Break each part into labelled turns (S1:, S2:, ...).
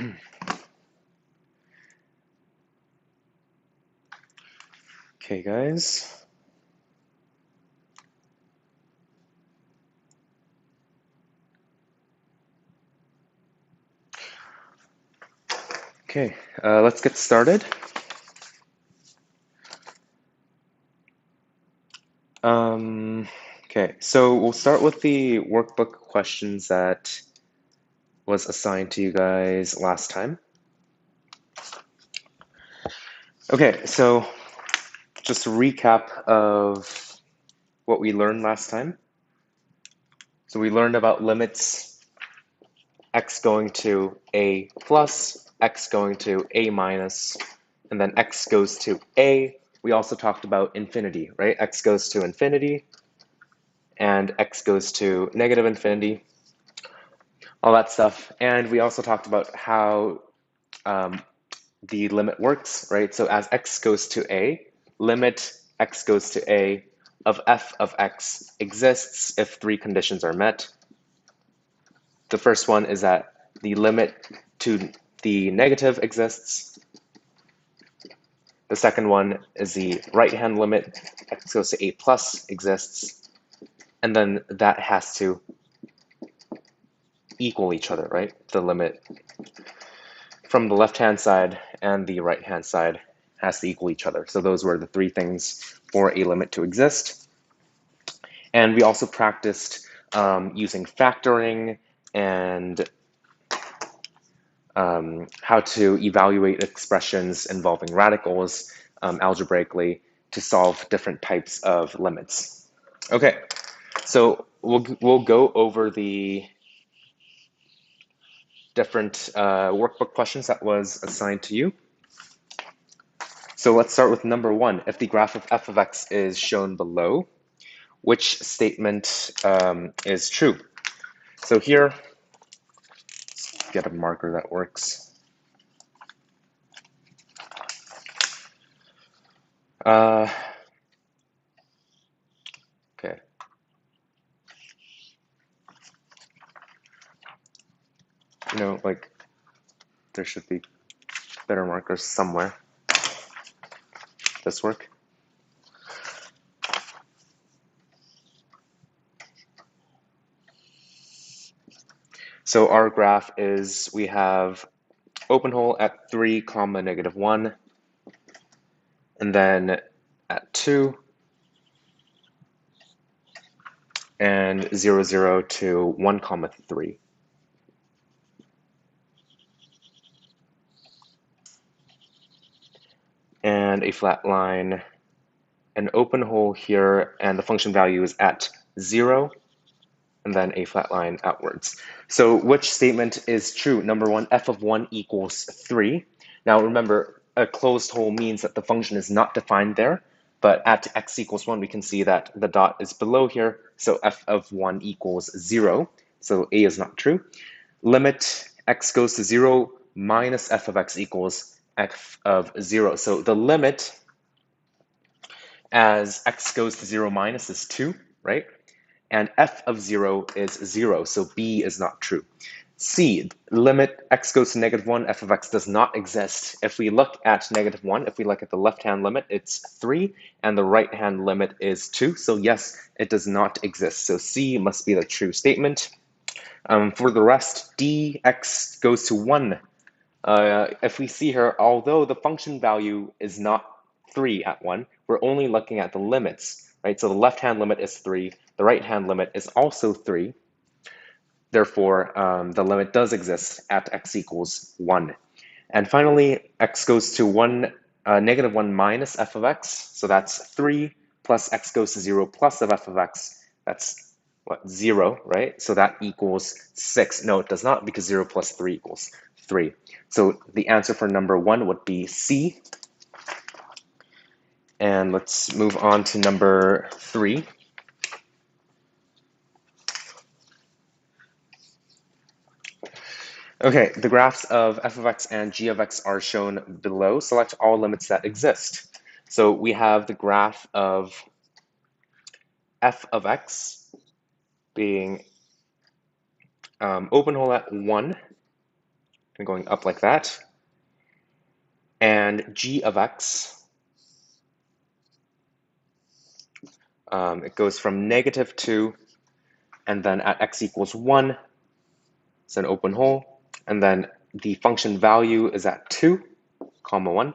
S1: Okay, guys. Okay, let's get started. Okay, so we'll start with the workbook questions that was assigned to you guys last time. Okay, so just a recap of what we learned last time. So we learned about limits x going to a plus, x going to a minus, and then x goes to a. We also talked about infinity, right? X goes to infinity, and x goes to negative infinity, all that stuff. And we also talked about how the limit works, right? So as x goes to a, limit x goes to a of f of x exists if three conditions are met. The first one is that the limit to the negative exists. The second one is the right-hand limit, x goes to a plus exists. And then that has to equal each other, right? The limit from the left-hand side and the right-hand side has to equal each other. So those were the three things for a limit to exist. And we also practiced using factoring and how to evaluate expressions involving radicals algebraically to solve different types of limits. Okay, so we'll go over the different workbook questions that was assigned to you. So let's start with number one. If the graph of f of x is shown below, which statement is true? So here, let's get a marker that works. Okay. You know, like, there should be better markers somewhere. This work? So our graph is, we have open hole at 3, comma, negative 1, and then at 2, and 0, 0 to 1, comma, 3. And a flat line, an open hole here, and the function value is at 0, and then a flat line outwards. So which statement is true? Number one, f of 1 equals 3. Now remember, a closed hole means that the function is not defined there, but at x equals 1, we can see that the dot is below here, so f of 1 equals 0. So a is not true. Limit x goes to 0 minus f of x equals f of 0. So the limit as x goes to 0 minus is 2, right? And f of 0 is 0, so b is not true. C, limit x goes to negative 1, f of x does not exist. If we look at negative 1, if we look at the left-hand limit, it's 3, and the right-hand limit is 2. So yes, it does not exist. So C must be the true statement. For the rest, D, x goes to 1. If we see here, although the function value is not 3 at 1, we're only looking at the limits, right? So the left-hand limit is 3, the right-hand limit is also 3. Therefore, the limit does exist at x equals 1. And finally, x goes to 1, negative 1 minus f of x. So that's 3 plus x goes to 0 plus of f of x. That's what, 0, right? So that equals 6. No, it does not, because 0 plus 3 equals 3. So the answer for number 1 would be C. And let's move on to number 3. Okay, the graphs of f of x and g of x are shown below. Select all limits that exist. So we have the graph of f of x being open hole at 1, and going up like that. And g of x, it goes from -2, and then at x equals 1, it's an open hole, and then the function value is at 2, comma 1,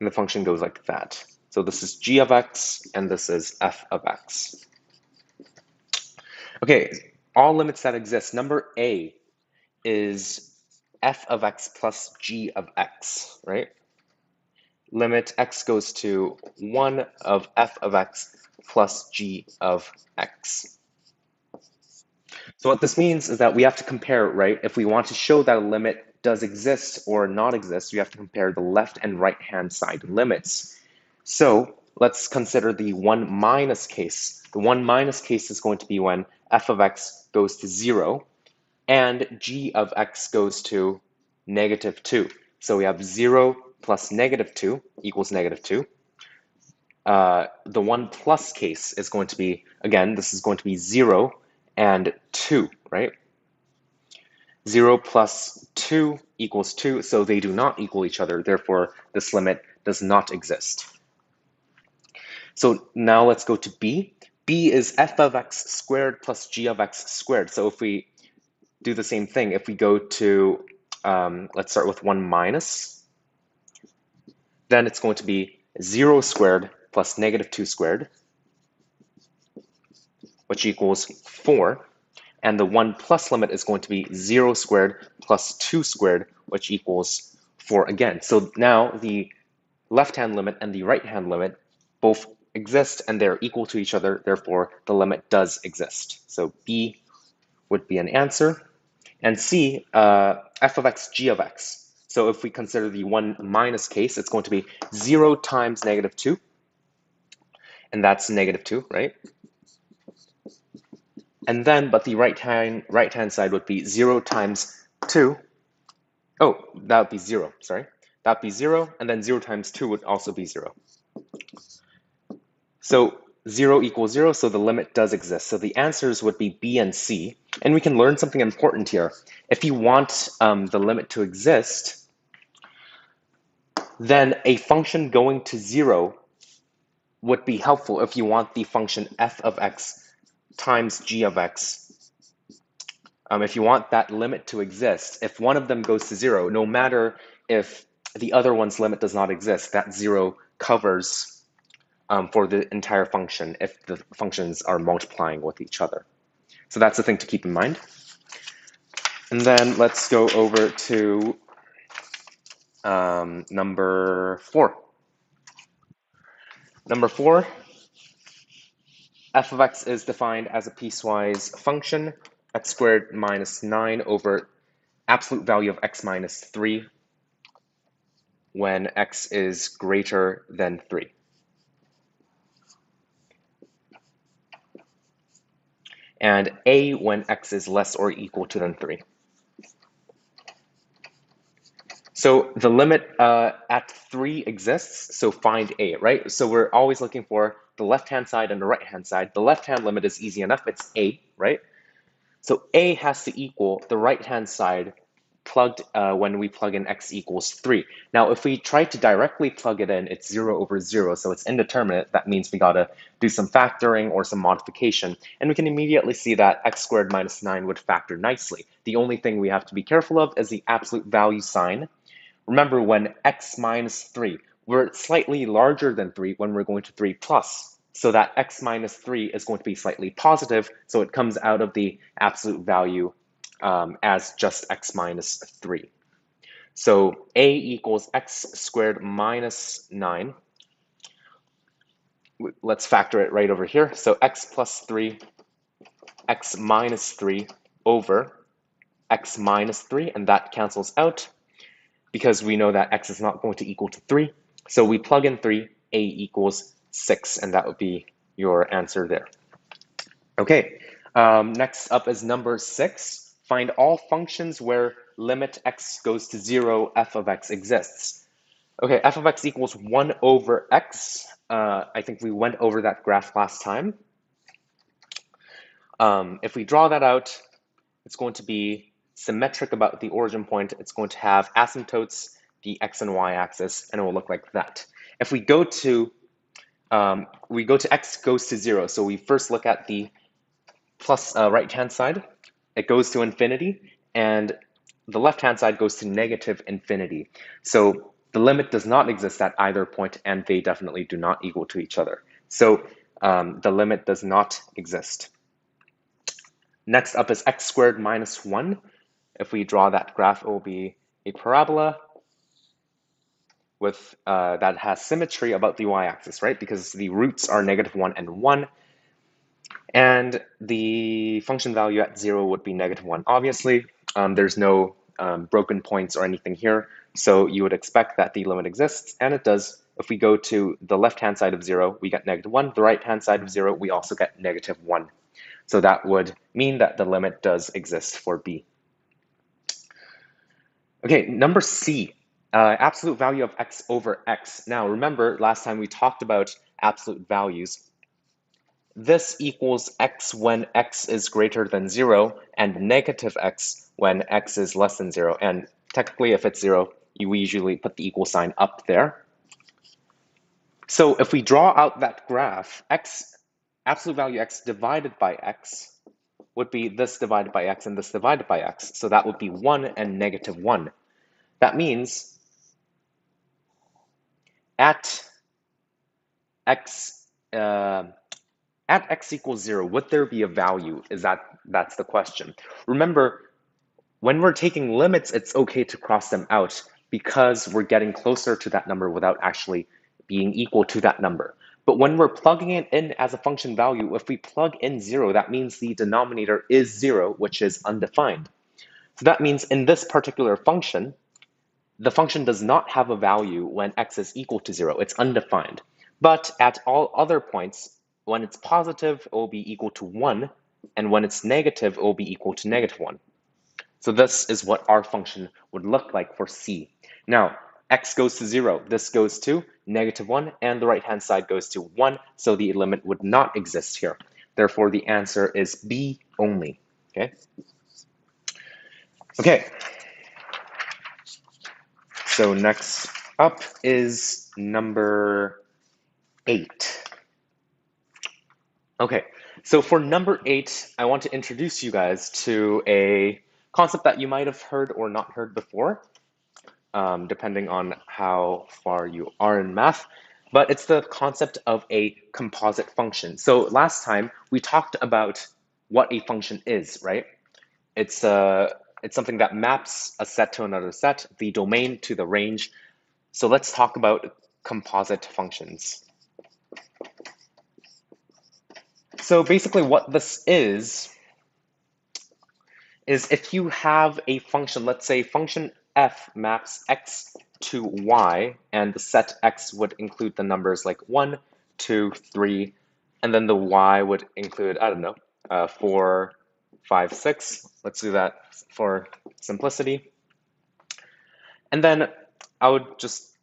S1: and the function goes like that. So this is g of x, and this is f of x. Okay, all limits that exist. Number A is f of x plus g of x, right? Limit x goes to 1 of f of x plus g of x. So what this means is that we have to compare, right? If we want to show that a limit does exist or not exist, we have to compare the left and right-hand side limits. So let's consider the 1 minus case. The 1 minus case is going to be when f of x goes to 0 and g of x goes to -2. So we have 0 plus -2 equals -2. The 1 plus case is going to be, again, this is going to be 0 and 2, right? 0 plus 2 equals 2, so they do not equal each other. Therefore, this limit does not exist. So now let's go to B. B is f of x squared plus g of x squared. So if we do the same thing, if we go to, let's start with 1 minus, then it's going to be 0 squared plus -2 squared, which equals 4. And the 1 plus limit is going to be 0 squared plus 2 squared, which equals 4 again. So now the left-hand limit and the right-hand limit both exist and they're equal to each other. Therefore, the limit does exist. So B would be an answer. And C, f of x, g of x. So if we consider the 1 minus case, it's going to be 0 times -2. And that's -2, right? And then, but the right-hand side would be 0 times 2. Oh, that would be 0, sorry. That would be 0, and then 0 times 2 would also be 0. So 0 equals 0, so the limit does exist. So the answers would be B and C. And we can learn something important here. If you want the limit to exist, then a function going to 0 would be helpful if you want the function f of x times g of x. If you want that limit to exist, if one of them goes to 0, no matter if the other one's limit does not exist, that 0 covers for the entire function if the functions are multiplying with each other. So that's the thing to keep in mind. And then let's go over to number 4. Number 4, f of x is defined as a piecewise function, x squared minus 9 over absolute value of x minus 3 when x is greater than 3. And a when x is less or equal to than 3. So the limit at 3 exists, so find a, right? So we're always looking for the left-hand side and the right-hand side. The left-hand limit is easy enough, it's a, right? So a has to equal the right-hand side plugged when we plug in x equals 3. Now, if we try to directly plug it in, it's 0 over 0, so it's indeterminate. That means we gotta do some factoring or some modification. And we can immediately see that x squared minus 9 would factor nicely. The only thing we have to be careful of is the absolute value sign. Remember, when x minus 3, we're slightly larger than 3 when we're going to 3 plus. So that x minus 3 is going to be slightly positive, so it comes out of the absolute value as just x minus 3. So a equals x squared minus 9. Let's factor it right over here. So x plus 3, x minus 3 over x minus 3, and that cancels out because we know that x is not going to equal to 3. So we plug in 3, a equals 6, and that would be your answer there. Okay, next up is number 6. Find all functions where limit x goes to 0, f of x exists. Okay, f of x equals 1 over x. I think we went over that graph last time. If we draw that out, it's going to be symmetric about the origin point, it's going to have asymptotes, the x and y axis, and it will look like that. If we go to x goes to 0, so we first look at the plus right-hand side. It goes to infinity, and the left-hand side goes to negative infinity. So the limit does not exist at either point, and they definitely do not equal to each other. So the limit does not exist. Next up is x squared minus 1. If we draw that graph, it will be a parabola with that has symmetry about the y-axis, right? Because the roots are -1 and 1. And the function value at 0 would be -1. Obviously, there's no broken points or anything here, so you would expect that the limit exists, and it does. If we go to the left-hand side of 0, we get -1. The right-hand side of 0, we also get -1. So that would mean that the limit does exist for b. Okay, number C, absolute value of x over x. Now, remember, last time we talked about absolute values. This equals x when x is greater than 0 and negative x when x is less than 0. And technically, if it's 0, we usually put the equal sign up there. So if we draw out that graph, x, absolute value x divided by x would be this divided by x and this divided by x. So that would be 1 and -1. That means at x equals 0, would there be a value? That's the question. Remember, when we're taking limits, it's okay to cross them out because we're getting closer to that number without actually being equal to that number. But when we're plugging it in as a function value, if we plug in 0, that means the denominator is 0, which is undefined. So that means in this particular function, the function does not have a value when x is equal to 0. It's undefined. But at all other points, when it's positive, it will be equal to 1, and when it's negative, it will be equal to -1. So this is what our function would look like for C. Now, x goes to 0, this goes to -1, and the right-hand side goes to 1, so the limit would not exist here. Therefore, the answer is B only, okay? Okay. So next up is number 8. Okay, so for number 8, I want to introduce you guys to a concept that you might have heard or not heard before, depending on how far you are in math, but it's the concept of a composite function. So last time we talked about what a function is, right? It's something that maps a set to another set, the domain to the range. So let's talk about composite functions. So basically what this is if you have a function, let's say function f maps x to y, and the set x would include the numbers like 1, 2, 3, and then the y would include, I don't know, 4, 5, 6. Let's do that for simplicity. And then I would just,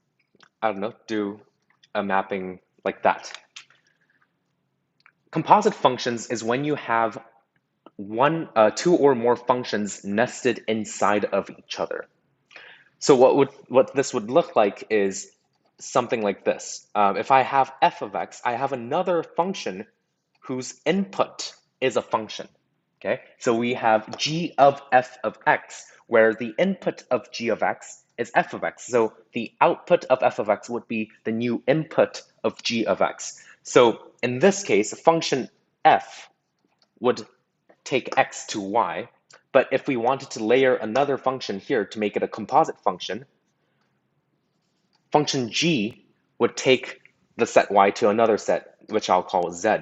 S1: I don't know, do a mapping like that. Composite functions is when you have two or more functions nested inside of each other. So what this would look like is something like this. If I have f of x, I have another function whose input is a function. Okay, so we have g of f of x, where the input of g of x is f of x. So the output of f of x would be the new input of g of x. So in this case, function f would take x to y, but if we wanted to layer another function here to make it a composite function, function g would take the set y to another set, which I'll call z.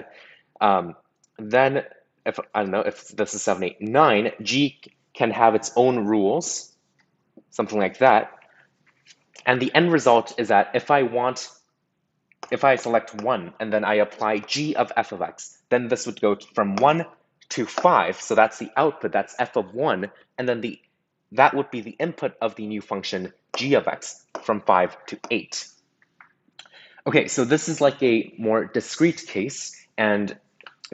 S1: Then, if I don't know, if this is 7, 8, 9, g can have its own rules, something like that. And the end result is that if I select 1 and then I apply g of f of x, then this would go from 1 to 5. So that's the output, that's f of 1. And then that would be the input of the new function g of x from 5 to 8. Okay, so this is like a more discrete case. And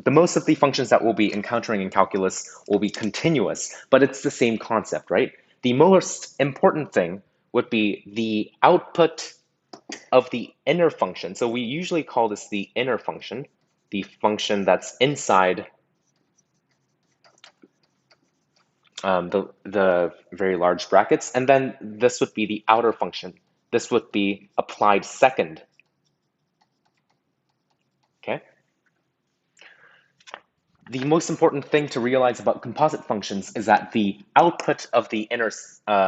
S1: The most of the functions that we'll be encountering in calculus will be continuous, but it's the same concept, right? The most important thing would be the output of the inner function. So we usually call this the inner function, the function that's inside the very large brackets. And then this would be the outer function. This would be applied second. Okay? The most important thing to realize about composite functions is that the output of the inner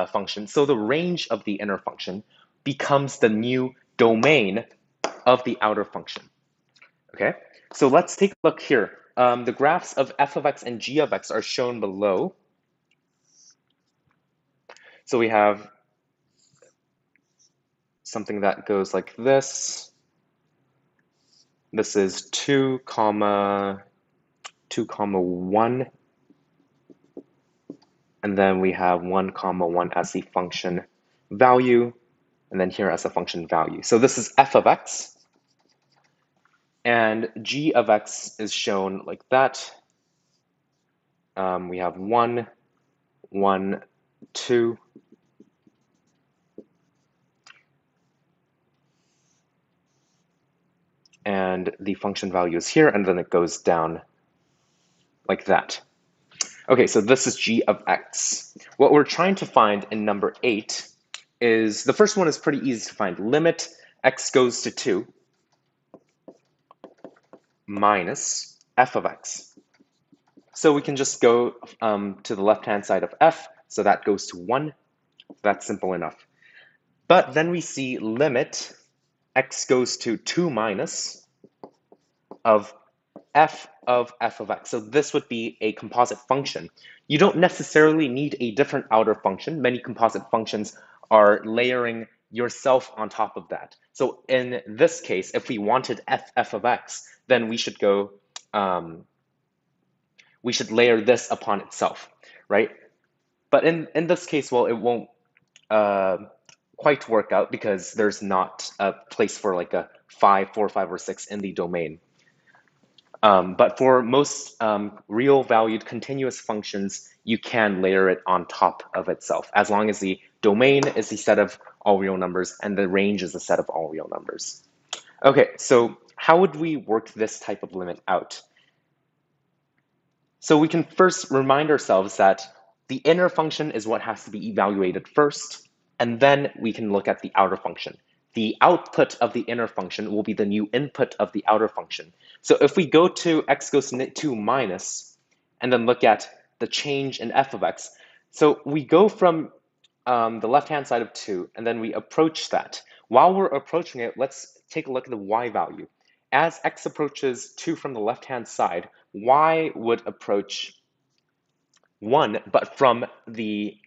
S1: function, so the range of the inner function, becomes the new domain of the outer function. Okay, so let's take a look here. The graphs of f of x and g of x are shown below. So we have something that goes like this. This is 2, 2, 1. And then we have 1, 1 as the function value, and then here as a function value. So this is f of x, and g of x is shown like that. We have 1, 1, 2. And the function value is here, and then it goes down like that. Okay, so this is g of x. What we're trying to find in number 8 is, the first one is pretty easy to find. Limit x goes to 2 minus f of x. So we can just go to the left-hand side of f, so that goes to 1. That's simple enough. But then we see limit x goes to 2 minus of f of x. So this would be a composite function. You don't necessarily need a different outer function. Many composite functions are layering yourself on top of that. So in this case, if we wanted f of x, then we should go, we should layer this upon itself, right? But in this case, well, it won't quite work out because there's not a place for like a 5, 4, 5, or 6 in the domain. But for most real valued continuous functions, you can layer it on top of itself, as long as the domain is the set of all real numbers and the range is a set of all real numbers. Okay, so how would we work this type of limit out? So we can first remind ourselves that the inner function is what has to be evaluated first, and then we can look at the outer function. The output of the inner function will be the new input of the outer function. So if we go to x goes to 2 minus, and then look at the change in f of x, so we go from the left-hand side of 2, and then we approach that. While we're approaching it, let's take a look at the y value. As x approaches 2 from the left-hand side, y would approach 1, but from the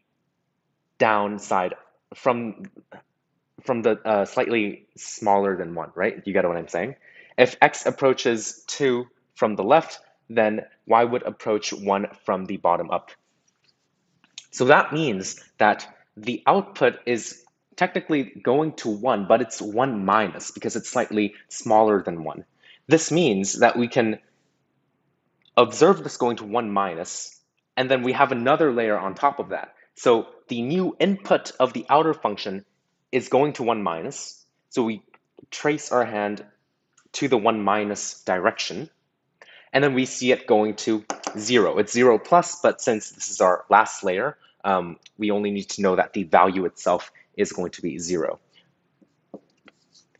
S1: downside, from the slightly smaller than 1, right? You get what I'm saying? If x approaches 2 from the left, then y would approach 1 from the bottom up. So that means that the output is technically going to 1, but it's 1 minus because it's slightly smaller than 1. This means that we can observe this going to 1 minus, and then we have another layer on top of that. So the new input of the outer function is going to 1 minus. So we trace our hand to the 1 minus direction, and then we see it going to 0. It's 0 plus, but since this is our last layer, we only need to know that the value itself is going to be 0.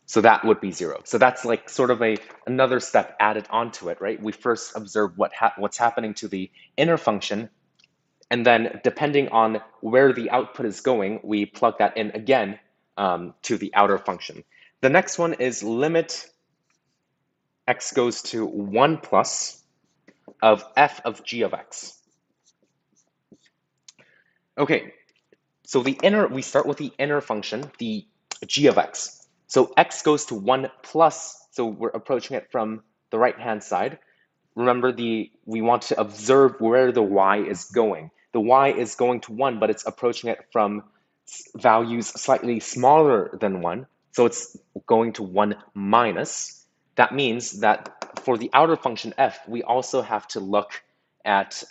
S1: So that would be 0. So that's like sort of another step added onto it, right? We first observe what's happening to the inner function, and then depending on where the output is going, we plug that in again to the outer function. The next one is limit x goes to 1 plus of f of g of x. Okay, so we start with the inner function, the g of x. So x goes to 1 plus, so we're approaching it from the right-hand side. Remember, we want to observe where the y is going. The y is going to 1, but it's approaching it from values slightly smaller than 1. So it's going to 1 minus. that means that for the outer function f, we also have to look at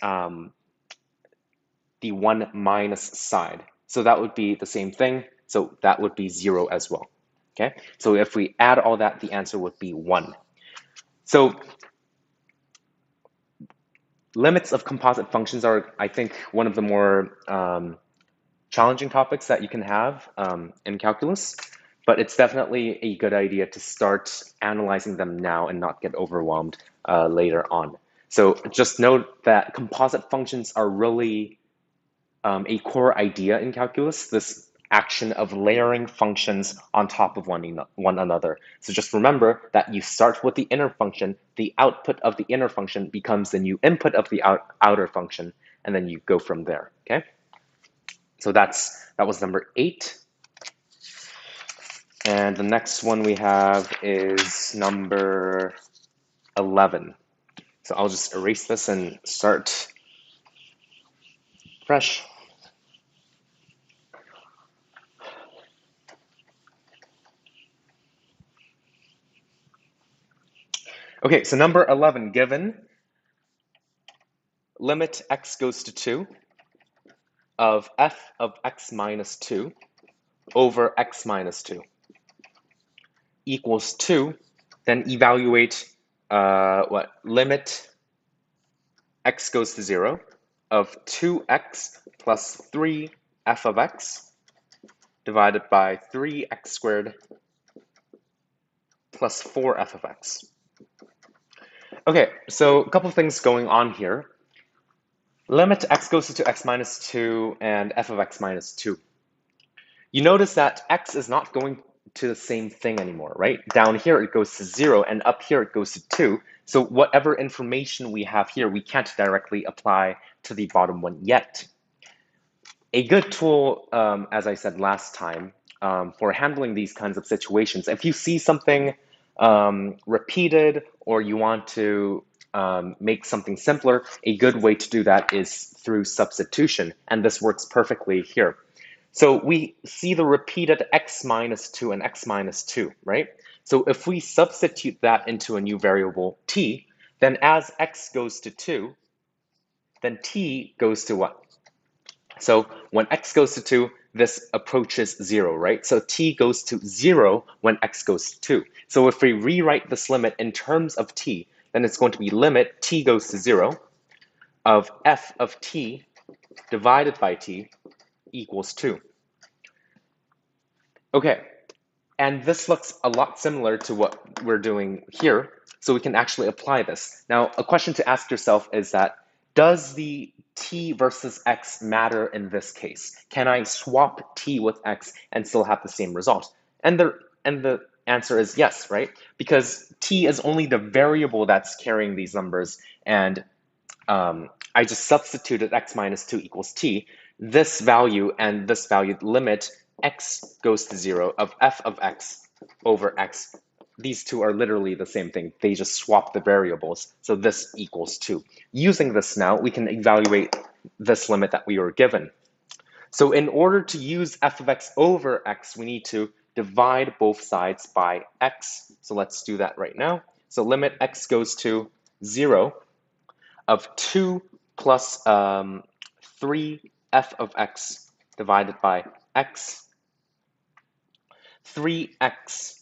S1: the 1 minus side. So that would be the same thing. So that would be 0 as well. Okay, so if we add all that, the answer would be 1. So limits of composite functions are, I think, one of the more challenging topics that you can have in calculus, but it's definitely a good idea to start analyzing them now and not get overwhelmed later on. So just note that composite functions are really a core idea in calculus, this action of layering functions on top of one another. So just remember that you start with the inner function, the output of the inner function becomes the new input of the outer function, and then you go from there, okay? So that was number 8. And the next one we have is number 11. So I'll just erase this and start fresh. Okay, so number 11, given limit x goes to 2 of f of x minus 2 over x minus 2 equals 2, then evaluate limit x goes to 0 of 2x plus 3 f of x divided by 3x squared plus 4 f of x. Okay, so a couple of things going on here. Limit x goes to x minus 2 and f of x minus 2. You notice that x is not going to the same thing anymore, right? Down here it goes to 0 and up here it goes to 2. So whatever information we have here, we can't directly apply to the bottom one yet. A good tool, as I said last time, for handling these kinds of situations, if you see something repeated or you want to make something simpler, a good way to do that is through substitution, and this works perfectly here. So we see the repeated x minus 2 and x minus 2, right? So if we substitute that into a new variable t, then as x goes to 2, then t goes to what? So when x goes to 2, this approaches 0, right? So t goes to 0 when x goes to 2. So if we rewrite this limit in terms of t, then it's going to be limit t goes to 0 of f of t divided by t equals 2. Okay, and this looks a lot similar to what we're doing here, so we can actually apply this. Now, a question to ask yourself is that, does the t versus x matter in this case? Can I swap t with x and still have the same result? And the answer is yes, right? Because t is only the variable that's carrying these numbers, and I just substituted x minus 2 equals t. This value and this value limit x goes to 0 of f of x over x. These two are literally the same thing. They just swap the variables. So this equals 2. Using this now, we can evaluate this limit that we were given. So in order to use f of x over x, we need to divide both sides by x. So let's do that right now. So limit x goes to 0 of 2 plus 3 f of x divided by x, 3x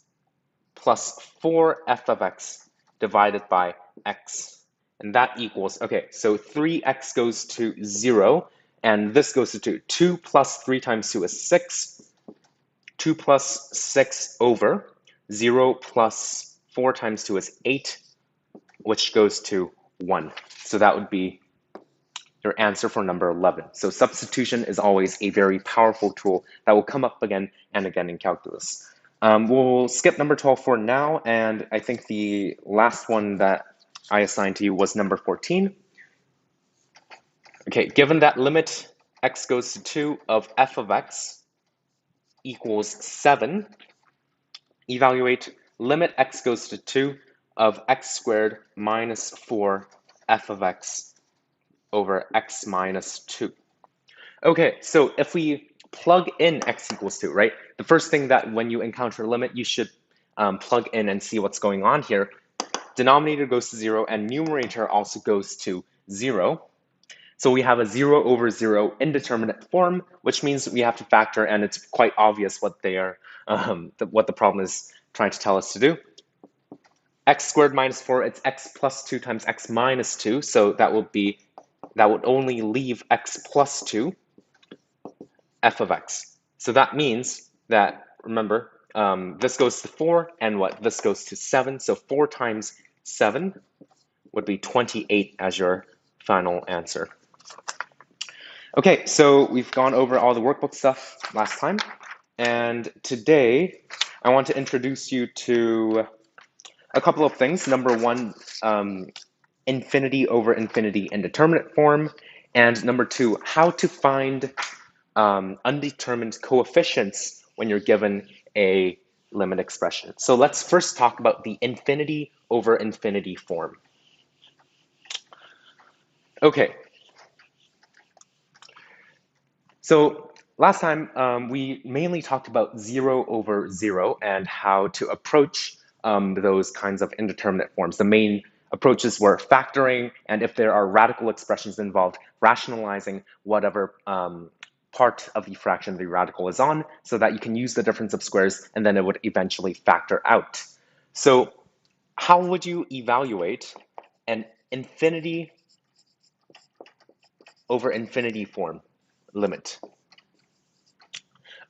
S1: plus 4 f of x divided by x. And that equals, okay, so 3x goes to 0, and this goes to 2. 2 plus 3 times 2 is 6. 2 plus 6 over 0 plus 4 times 2 is 8, which goes to 1. So that would be your answer for number 11. So substitution is always a very powerful tool that will come up again and again in calculus. We'll skip number 12 for now, and I think the last one that I assigned to you was number 14. Okay, given that limit x goes to 2 of f of x equals 7, evaluate limit x goes to 2 of x squared minus 4 f of x over x minus 2. Okay, so if we plug in x equals 2, right? The first thing that when you encounter a limit, you should plug in and see what's going on here, denominator goes to 0 and numerator also goes to 0. So we have a 0 over 0 indeterminate form, which means we have to factor, and it's quite obvious what they are, what the problem is trying to tell us to do. X squared minus 4, it's x plus 2 times x minus 2, so that would only leave x plus 2, f of x. So that means that, remember, this goes to 4, and what? This goes to 7, so 4 times 7 would be 28 as your final answer. Okay, so we've gone over all the workbook stuff last time, and today I want to introduce you to a couple of things. Number one, infinity over infinity indeterminate form, and number two, how to find undetermined coefficients when you're given a limit expression. So let's first talk about the infinity over infinity form. Okay. So last time we mainly talked about 0 over 0 and how to approach those kinds of indeterminate forms. The main approaches were factoring, and if there are radical expressions involved, rationalizing whatever part of the fraction the radical is on, so that you can use the difference of squares and then it would eventually factor out. So how would you evaluate an infinity over infinity form limit?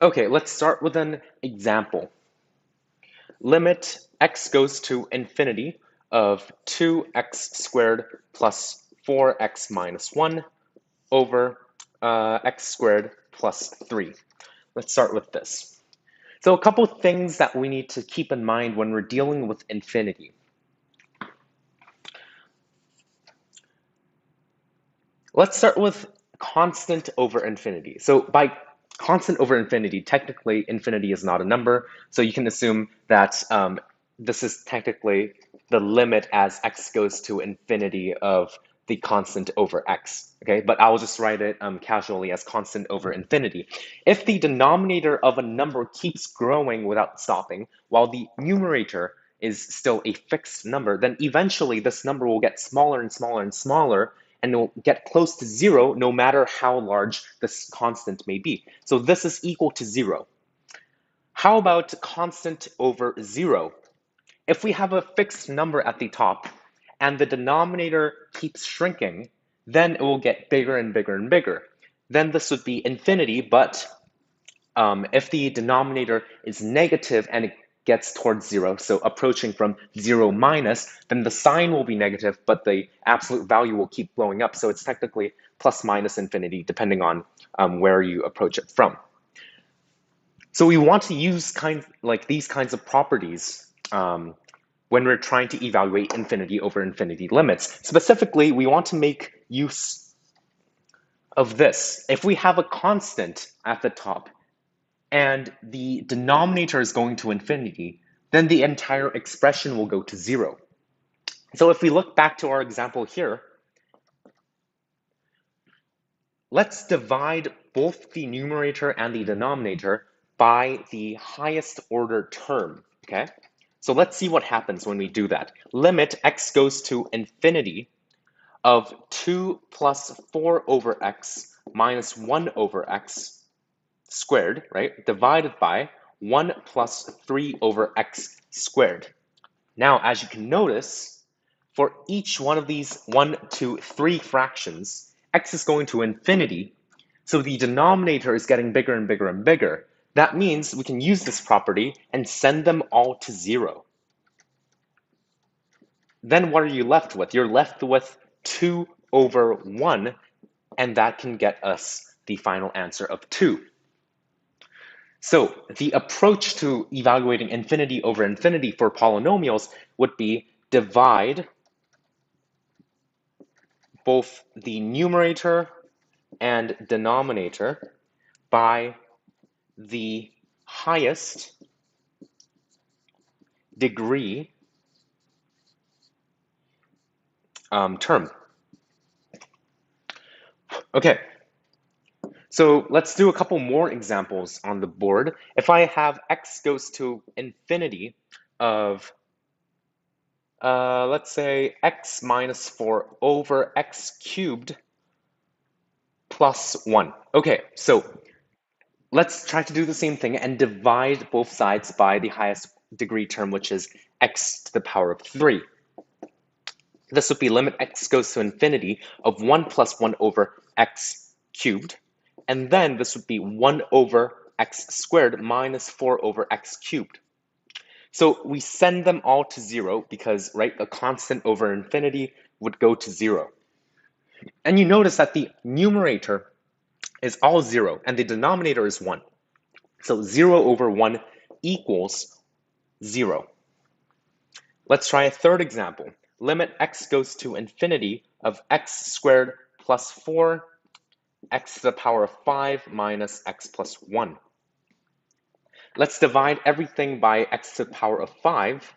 S1: Okay, let's start with an example. Limit x goes to infinity of 2x squared plus 4x minus 1 over x squared plus 3. Let's start with this. So a couple of things that we need to keep in mind when we're dealing with infinity. Let's start with constant over infinity. So by constant over infinity, technically infinity is not a number, so you can assume that this is technically the limit as x goes to infinity of the constant over x, okay? But I'll just write it casually as constant over infinity. If the denominator of a number keeps growing without stopping, while the numerator is still a fixed number, then eventually this number will get smaller and smaller and smaller, and it will get close to 0 no matter how large this constant may be. So this is equal to 0. How about constant over 0? If we have a fixed number at the top and the denominator keeps shrinking, then it will get bigger and bigger and bigger. Then this would be infinity, but if the denominator is negative and it gets towards 0, so approaching from 0 minus, then the sign will be negative, but the absolute value will keep blowing up. So it's technically plus minus infinity, depending on where you approach it from. So we want to use these kinds of properties when we're trying to evaluate infinity over infinity limits. Specifically, we want to make use of this. If we have a constant at the top, and the denominator is going to infinity, then the entire expression will go to 0. So if we look back to our example here, let's divide both the numerator and the denominator by the highest order term, okay? So let's see what happens when we do that. Limit x goes to infinity of 2 plus 4 over x minus 1 over x squared, right, divided by 1 plus 3 over x squared. Now, as you can notice, for each one of these 1, 2, 3 fractions, x is going to infinity, so the denominator is getting bigger and bigger and bigger. That means we can use this property and send them all to 0. Then what are you left with? You're left with 2 over 1, and that can get us the final answer of 2. So the approach to evaluating infinity over infinity for polynomials would be divide both the numerator and denominator by the highest degree term. Okay. So let's do a couple more examples on the board. If I have x goes to infinity of, let's say, x minus 4 over x cubed plus 1. Okay, so let's try to do the same thing and divide both sides by the highest degree term, which is x to the power of 3. This would be limit x goes to infinity of 1 plus 1 over x cubed. And then this would be 1 over x squared minus 4 over x cubed. So we send them all to 0 because, right, a constant over infinity would go to 0. And you notice that the numerator is all 0 and the denominator is 1. So 0 over 1 equals 0. Let's try a third example. Limit x goes to infinity of x squared plus 4 x to the power of 5 minus x plus 1. Let's divide everything by x to the power of 5.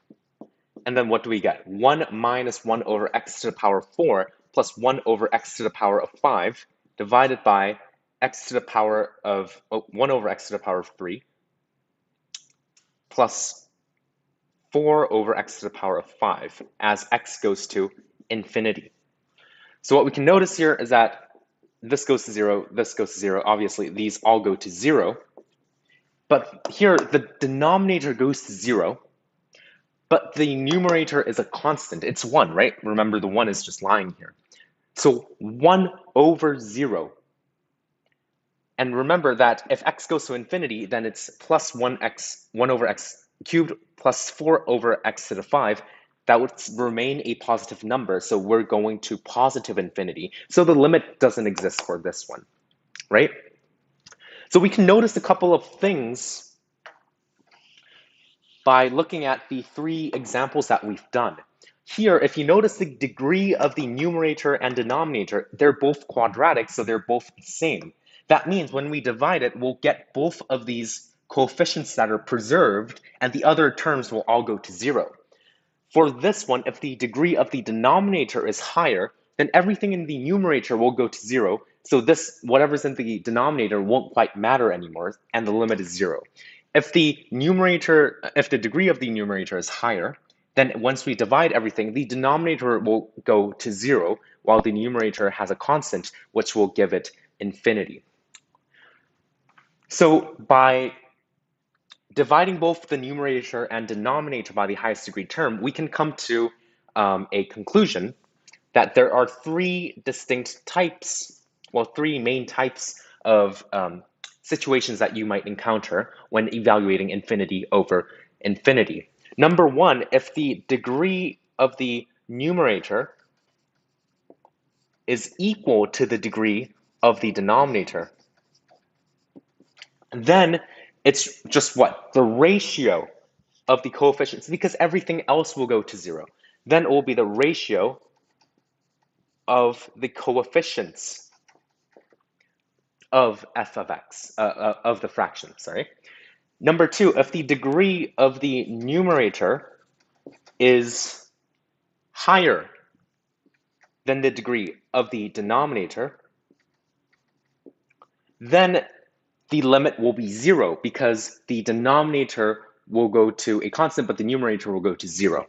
S1: And then what do we get? 1 minus 1 over x to the power of 4 plus 1 over x to the power of 5 divided by x to the power of 1 over x to the power of 3 plus 4 over x to the power of 5 as x goes to infinity. So what we can notice here is that this goes to 0, this goes to 0. Obviously, these all go to 0. But here, the denominator goes to 0, but the numerator is a constant. It's 1, right? Remember, the 1 is just lying here. So 1 over 0. And remember that if x goes to infinity, then it's plus 1x, 1 over x cubed plus 4 over x to the 5. That would remain a positive number, so we're going to positive infinity. So the limit doesn't exist for this one, right? So we can notice a couple of things by looking at the 3 examples that we've done. Here, if you notice the degree of the numerator and denominator, they're both quadratic, so they're both the same. That means when we divide it, we'll get both of these coefficients that are preserved, and the other terms will all go to 0. For this one, if the degree of the denominator is higher, then everything in the numerator will go to 0. So this, whatever's in the denominator won't quite matter anymore, and the limit is 0. If the degree of the numerator is higher, then once we divide everything, the denominator will go to 0, while the numerator has a constant, which will give it infinity. So by dividing both the numerator and denominator by the highest degree term, we can come to a conclusion that there are 3 distinct types, well, 3 main types of situations that you might encounter when evaluating infinity over infinity. Number 1, if the degree of the numerator is equal to the degree of the denominator, then it's just what? The ratio of the coefficients, because everything else will go to 0. Then it will be the ratio of the coefficients of f of x, of the fraction, sorry. Number 2, if the degree of the numerator is higher than the degree of the denominator, then the limit will be 0 because the denominator will go to a constant, but the numerator will go to 0.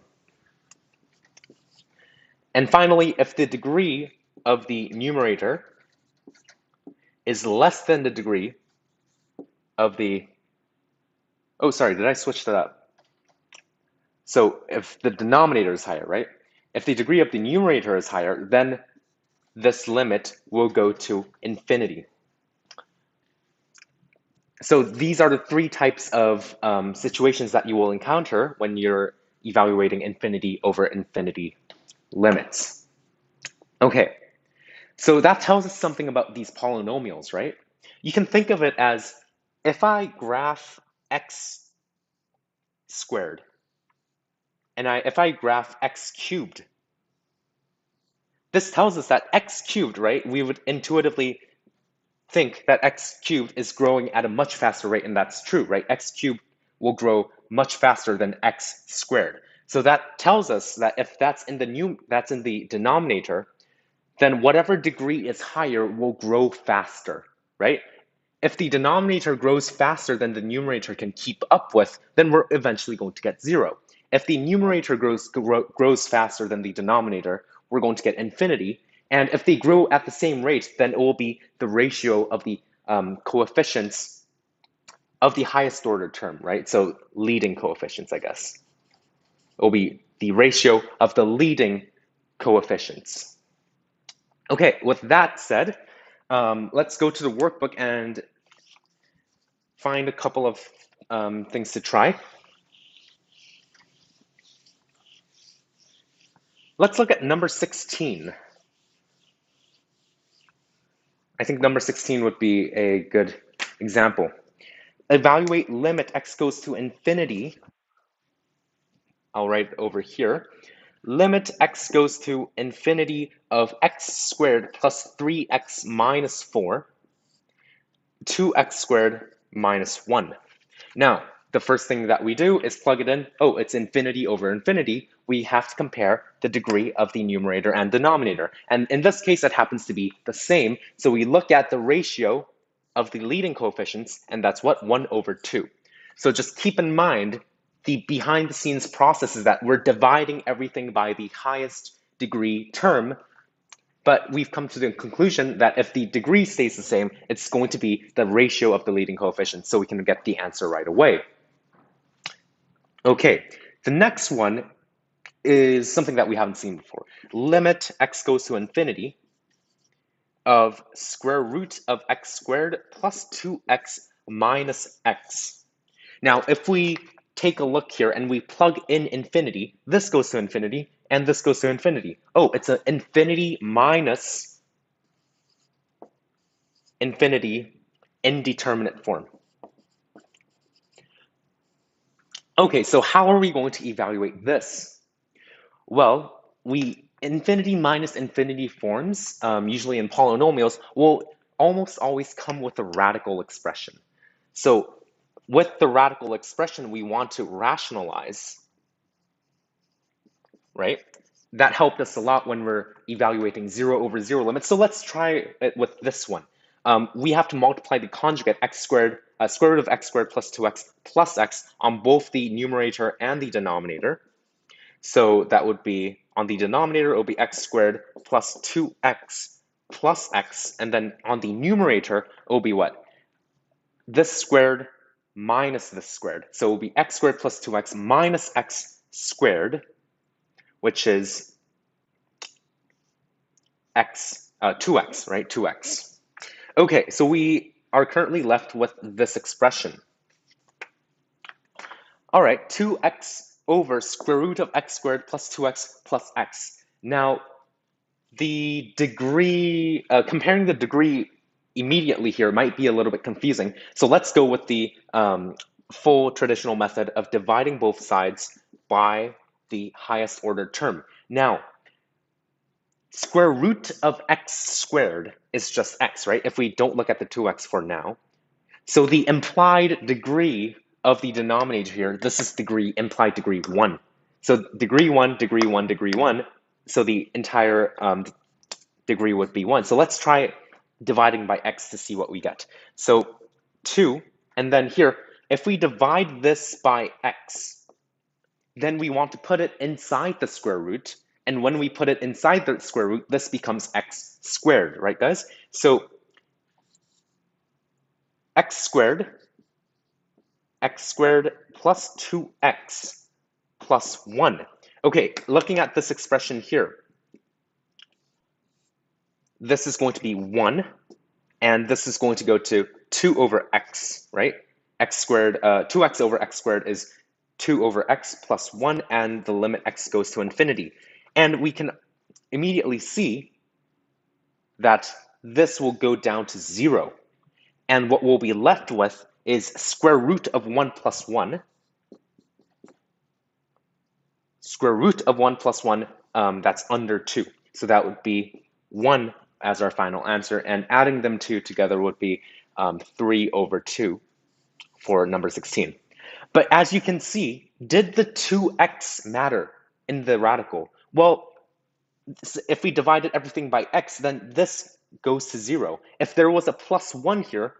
S1: And finally, if the degree of the numerator is less than the degree of the, oh, sorry, did I switch that up? So if the denominator is higher, right? If the degree of the numerator is higher, then this limit will go to infinity. So these are the 3 types of situations that you will encounter when you're evaluating infinity over infinity limits. Okay, so that tells us something about these polynomials, right? You can think of it as if I graph x squared and if I graph x cubed, this tells us that x cubed, right? We would intuitively think that x cubed is growing at a much faster rate, and that's true, right? X cubed will grow much faster than x squared. So that tells us that if that's in the denominator, then whatever degree is higher will grow faster, right? If the denominator grows faster than the numerator can keep up with, then we're eventually going to get 0. if the numerator grows faster than the denominator, we're going to get infinity. And if they grow at the same rate, then it will be the ratio of the coefficients of the highest order term, right? So leading coefficients, I guess. It will be the ratio of the leading coefficients. Okay, with that said, let's go to the workbook and find a couple of things to try. Let's look at number 16. I think number 16 would be a good example. Evaluate limit x goes to infinity. I'll write it over here. Limit x goes to infinity of x squared plus 3x minus 4, 2x squared minus 1. Now, the first thing that we do is plug it in. Oh, it's infinity over infinity. We have to compare the degree of the numerator and denominator. And in this case, it happens to be the same. So we look at the ratio of the leading coefficients, and that's what? 1 over 2. So just keep in mind the behind the scenes process is that we're dividing everything by the highest degree term, but we've come to the conclusion that if the degree stays the same, it's going to be the ratio of the leading coefficients, so we can get the answer right away. Okay, the next one is something that we haven't seen before. Limit x goes to infinity of square root of x squared plus 2x minus x. Now, if we take a look here and we plug in infinity, this goes to infinity and this goes to infinity. Oh, it's an infinity minus infinity indeterminate form. Okay, so how are we going to evaluate this? Well, infinity minus infinity forms, usually in polynomials, will almost always come with a radical expression. So with the radical expression, we want to rationalize, right? That helped us a lot when we're evaluating 0 over 0 limits. So let's try it with this one. We have to multiply the conjugate x squared, square root of x squared plus 2x plus x on both the numerator and the denominator. So that would be, on the denominator, it will be x squared plus 2x plus x. And then on the numerator, it will be what? This squared minus this squared. So it will be x squared plus 2x minus x squared, which is x, 2x, right? 2x. Okay, so we are currently left with this expression. All right, 2x over square root of x squared plus 2x plus x. Now, the degree, comparing the degree immediately here might be a little bit confusing. So let's go with the full traditional method of dividing both sides by the highest order term. Now, square root of x squared is just x, right? If we don't look at the 2x for now. So the implied degree of the denominator here, this is implied degree 1. So degree 1, degree 1, degree 1. So the entire degree would be 1. So let's try dividing by x to see what we get. So 2, and then here, if we divide this by x, then we want to put it inside the square root. And when we put it inside the square root, this becomes x squared, right, guys? So x squared plus 2x plus 1. Okay, looking at this expression here, this is going to be 1, and this is going to go to 2 over x, right? X squared, 2x over x squared is 2 over x plus 1, and the limit x goes to infinity. And we can immediately see that this will go down to 0. And what we'll be left with is square root of 1 plus 1. Square root of 1 plus 1, that's under 2. So that would be 1 as our final answer. And adding them two together would be 3 over 2 for number 16. But as you can see, did the 2x matter in the radical? Well, if we divided everything by x, then this goes to 0. If there was a plus 1 here,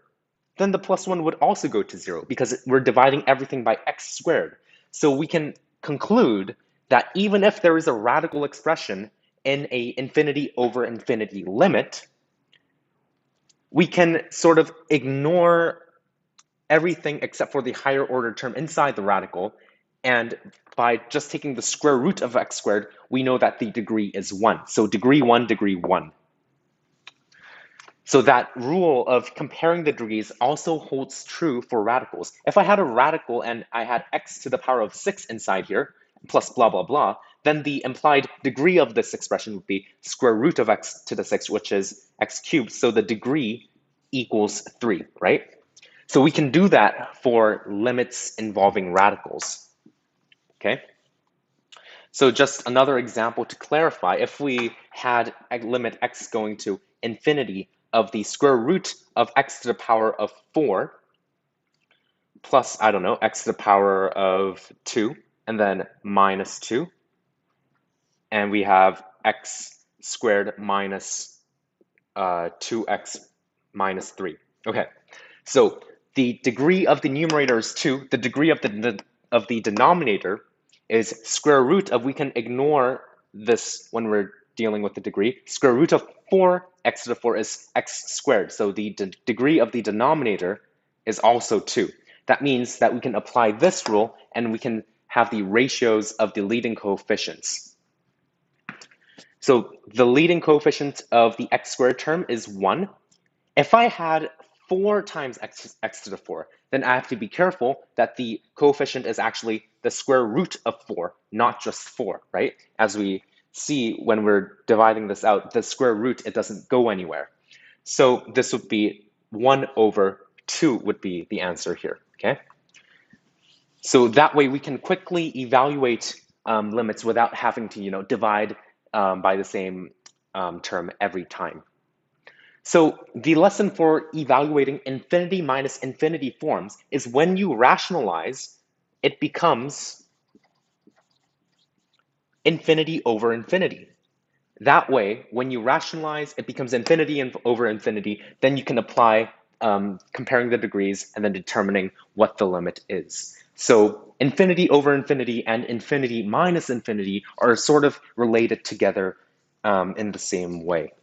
S1: then the plus 1 would also go to 0 because we're dividing everything by x squared. So we can conclude that even if there is a radical expression in a infinity over infinity limit, we can sort of ignore everything except for the higher order term inside the radical, and by just taking the square root of x squared, we know that the degree is 1. So degree 1, degree 1. So that rule of comparing the degrees also holds true for radicals. If I had a radical and I had x to the power of 6 inside here, plus blah, blah, blah, then the implied degree of this expression would be square root of x to the 6, which is x cubed. So the degree equals 3, right? So we can do that for limits involving radicals, okay? So just another example to clarify, if we had a limit x going to infinity of the square root of x to the power of 4 plus, I don't know, x to the power of 2, and then minus 2, and we have x squared minus 2x minus 3. Okay, so the degree of the numerator is 2, the degree of the denominator is square root of, we can ignore this when we're dealing with the degree, square root of 4 x to the 4 is x squared. So the degree of the denominator is also 2. That means that we can apply this rule and we can have the ratios of the leading coefficients. So the leading coefficient of the x squared term is 1. If I had 4 times x to the 4, then I have to be careful that the coefficient is actually the square root of 4, not just 4, right? As we see when we're dividing this out, the square root, it doesn't go anywhere. So this would be 1 over 2 would be the answer here, okay? So that way we can quickly evaluate limits without having to, divide by the same term every time. So the lesson for evaluating infinity minus infinity forms is when you rationalize, it becomes infinity over infinity. That way, when you rationalize, it becomes infinity over infinity. Then you can apply comparing the degrees and then determining what the limit is. So infinity over infinity and infinity minus infinity are sort of related together in the same way.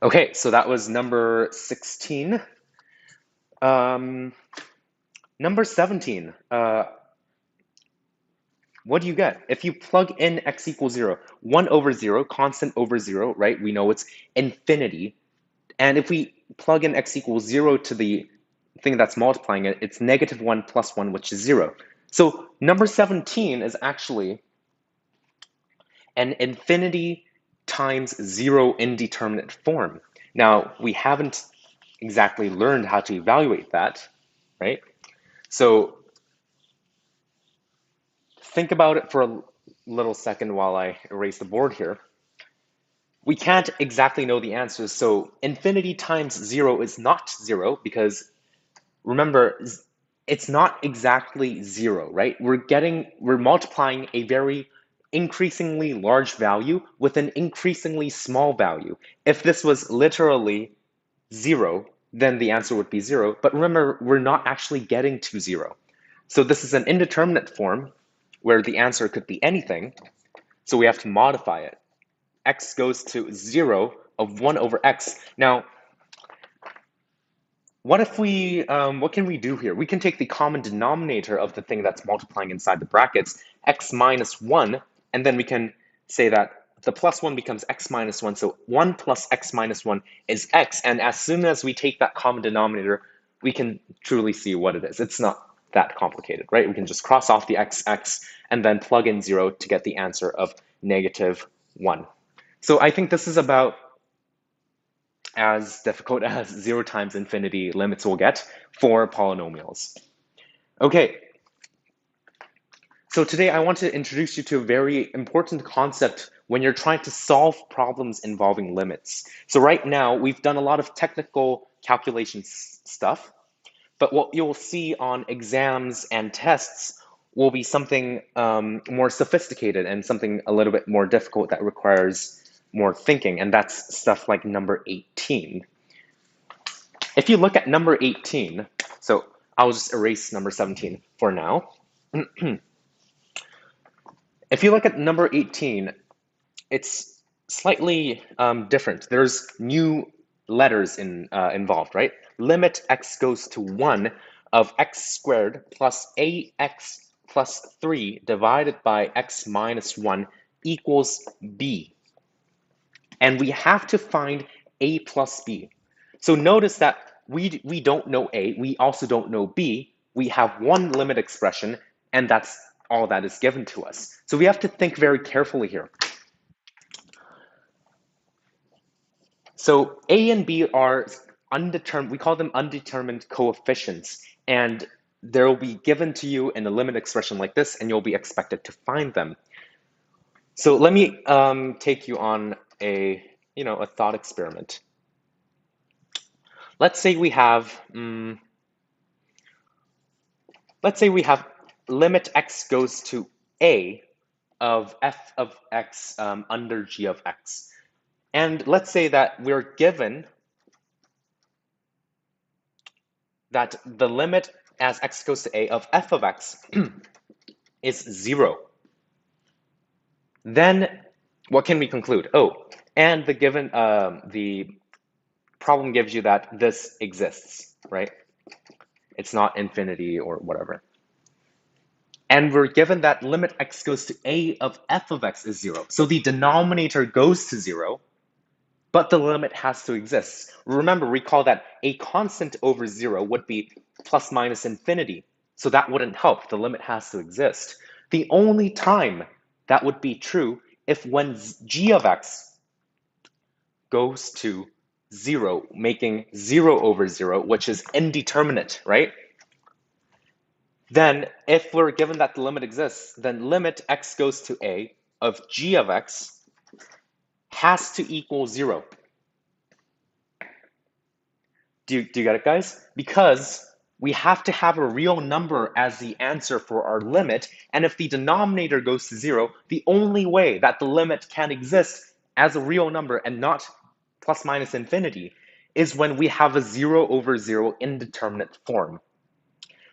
S1: Okay, so that was number 16. Number 17, what do you get? If you plug in x equals 0, 1 over 0, constant over 0, right? We know it's infinity. And if we plug in x equals 0 to the thing that's multiplying it, it's negative 1 plus 1, which is 0. So number 17 is actually an infinity times 0 indeterminate form. Now, we haven't exactly learned how to evaluate that, right? So think about it for a little second while I erase the board here. We can't exactly know the answers, so infinity times 0 is not 0 because remember, it's not exactly 0, right? We're multiplying a very increasingly large value with an increasingly small value. If this was literally 0, then the answer would be 0. But remember, we're not actually getting to 0. So this is an indeterminate form where the answer could be anything. So we have to modify it. X goes to 0 of 1 over x. Now, what can we do here? We can take the common denominator of the thing that's multiplying inside the brackets, x minus 1, and then we can say that the plus 1 becomes x minus 1. So 1 plus x minus 1 is x. And as soon as we take that common denominator, we can truly see what it is. It's not that complicated, right? We can just cross off the x, and then plug in 0 to get the answer of negative 1. So I think this is about as difficult as 0 times infinity limits will get for polynomials. Okay, so today I want to introduce you to a very important concept when you're trying to solve problems involving limits. So right now, we've done a lot of technical calculations stuff, but what you'll see on exams and tests will be something more sophisticated and something a little bit more difficult that requires more thinking, and that's stuff like number 18. If you look at number 18, so I'll just erase number 17 for now. If you look at number 18, it's slightly different. There's new letters involved, right? Limit x goes to 1 of x squared plus ax plus 3 divided by x minus 1 equals b. And we have to find a plus b. So notice that we don't know a, we also don't know b. We have one limit expression, and that's all that is given to us. So we have to think very carefully here. So a and b are undetermined, we call them undetermined coefficients, and they'll be given to you in a limit expression like this, and you'll be expected to find them. So let me take you on a thought experiment. Let's say we have limit x goes to a of f of x under g of x. And let's say that we're given that the limit as x goes to a of f of x is 0. Then what can we conclude? Oh, and the problem gives you that this exists, right? It's not infinity or whatever. And we're given that limit x goes to a of f of x is 0. So the denominator goes to 0, but the limit has to exist. Remember, recall that a constant over 0 would be plus minus infinity. So that wouldn't help. The limit has to exist. The only time that would be true if when g of x goes to 0, making 0 over 0, which is indeterminate, right? Then if we're given that the limit exists, then limit x goes to a of g of x has to equal 0. Do you get it, guys? Because we have to have a real number as the answer for our limit, and if the denominator goes to 0, the only way that the limit can exist as a real number and not plus minus infinity is when we have a 0 over 0 indeterminate form.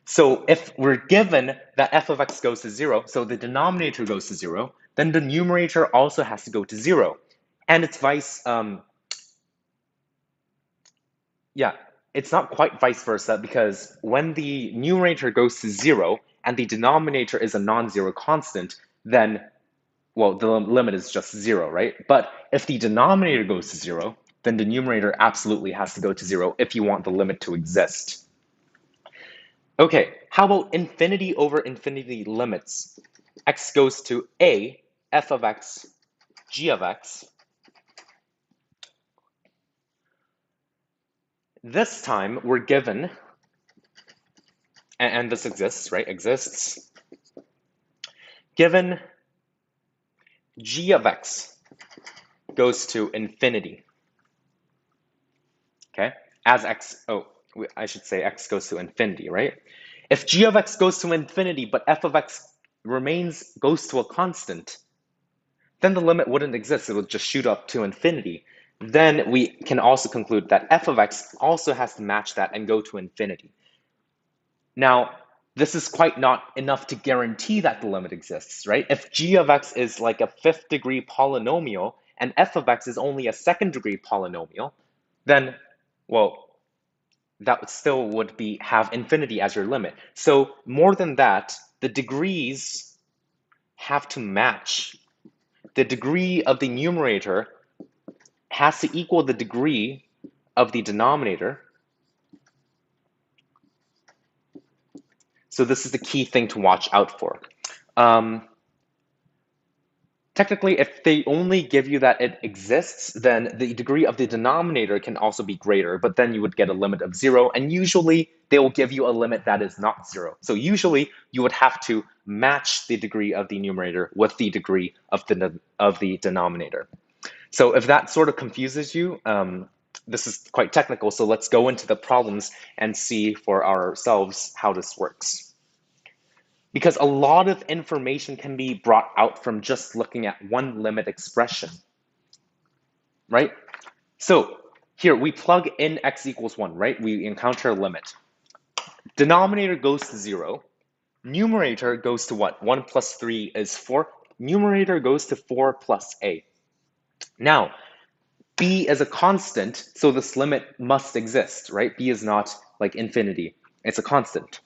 S1: So if we're given that f of x goes to 0, so the denominator goes to 0, then the numerator also has to go to 0. And it's it's not quite vice versa, because when the numerator goes to 0 and the denominator is a non-zero constant, then, well, the limit is just 0, right? But if the denominator goes to 0, then the numerator absolutely has to go to 0 if you want the limit to exist. Okay, how about infinity over infinity limits? X goes to a, f of x, g of x. This time we're given, and this exists, right? Exists. Given g of x goes to infinity. Okay, as x, I should say x goes to infinity, right? If g of x goes to infinity, but f of x goes to a constant, then the limit wouldn't exist. It would just shoot up to infinity. Then we can also conclude that f of x also has to match that and go to infinity. Now, this is quite not enough to guarantee that the limit exists, right? If g of x is like a 5th degree polynomial and f of x is only a 2nd degree polynomial, then, well, that still would have infinity as your limit. So more than that, the degrees have to match. The degree of the numerator has to equal the degree of the denominator. So this is the key thing to watch out for. Technically, if they only give you that it exists, then the degree of the denominator can also be greater, but then you would get a limit of 0, and usually they will give you a limit that is not 0. So usually you would have to match the degree of the numerator with the degree of the denominator. So if that sort of confuses you, this is quite technical, so let's go into the problems and see for ourselves how this works. Because a lot of information can be brought out from just looking at one limit expression, right? So here we plug in x equals 1, right? We encounter a limit. Denominator goes to 0. Numerator goes to what? 1 plus 3 is 4. numerator goes to 4 plus a. Now, b is a constant, so this limit must exist, right? B is not like infinity, it's a constant.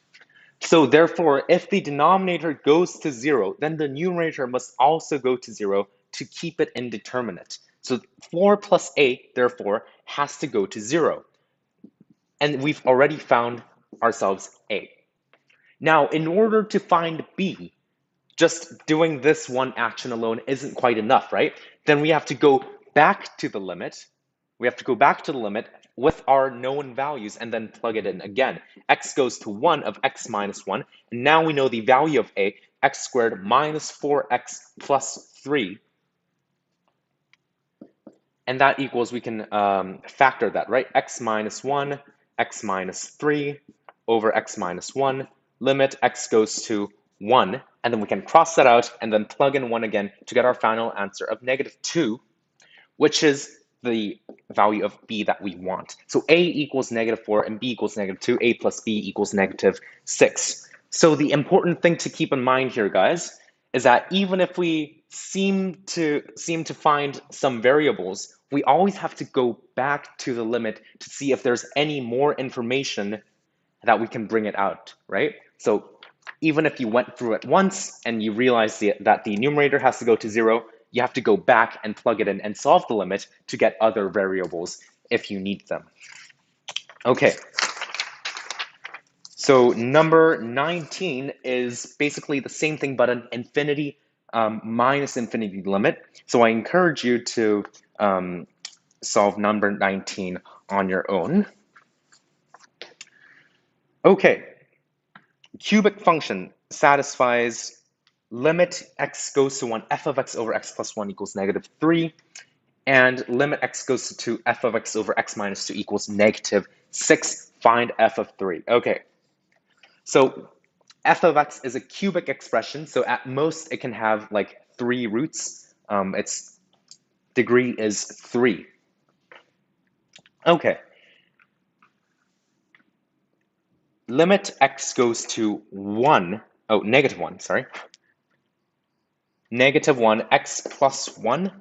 S1: So therefore, if the denominator goes to 0, then the numerator must also go to 0 to keep it indeterminate. So 4 plus a, therefore, has to go to 0. And we've already found ourselves a. Now, in order to find b, just doing this one action alone isn't quite enough, right? Then we have to go back to the limit. We have to go back to the limit with our known values and then plug it in again. X goes to 1 of x minus 1. And now we know the value of a, x squared minus 4x plus 3. And that equals, we can factor that, right? X minus 1, x minus 3 over x minus 1. Limit x goes to 1. And then we can cross that out and then plug in 1 again to get our final answer of -2, which is the value of b that we want. So a equals -4 and b equals -2. A plus b equals -6. So the important thing to keep in mind here, guys, is that even if we seem to find some variables, we always have to go back to the limit to see if there's any more information that we can bring it out, right? So even if you went through it once and you realize that the numerator has to go to 0, you have to go back and plug it in and solve the limit to get other variables if you need them. Okay. So number 19 is basically the same thing, but an infinity minus infinity limit. So I encourage you to solve number 19 on your own. Okay, cubic function satisfies limit x goes to 1, f of x over x plus 1 equals -3, and limit x goes to 2, f of x over x minus 2 equals -6. Find f of 3. Okay, so f of x is a cubic expression, so at most it can have like 3 roots. Its degree is 3. Okay. Limit x goes to 1, oh, -1, sorry. -1, x plus 1,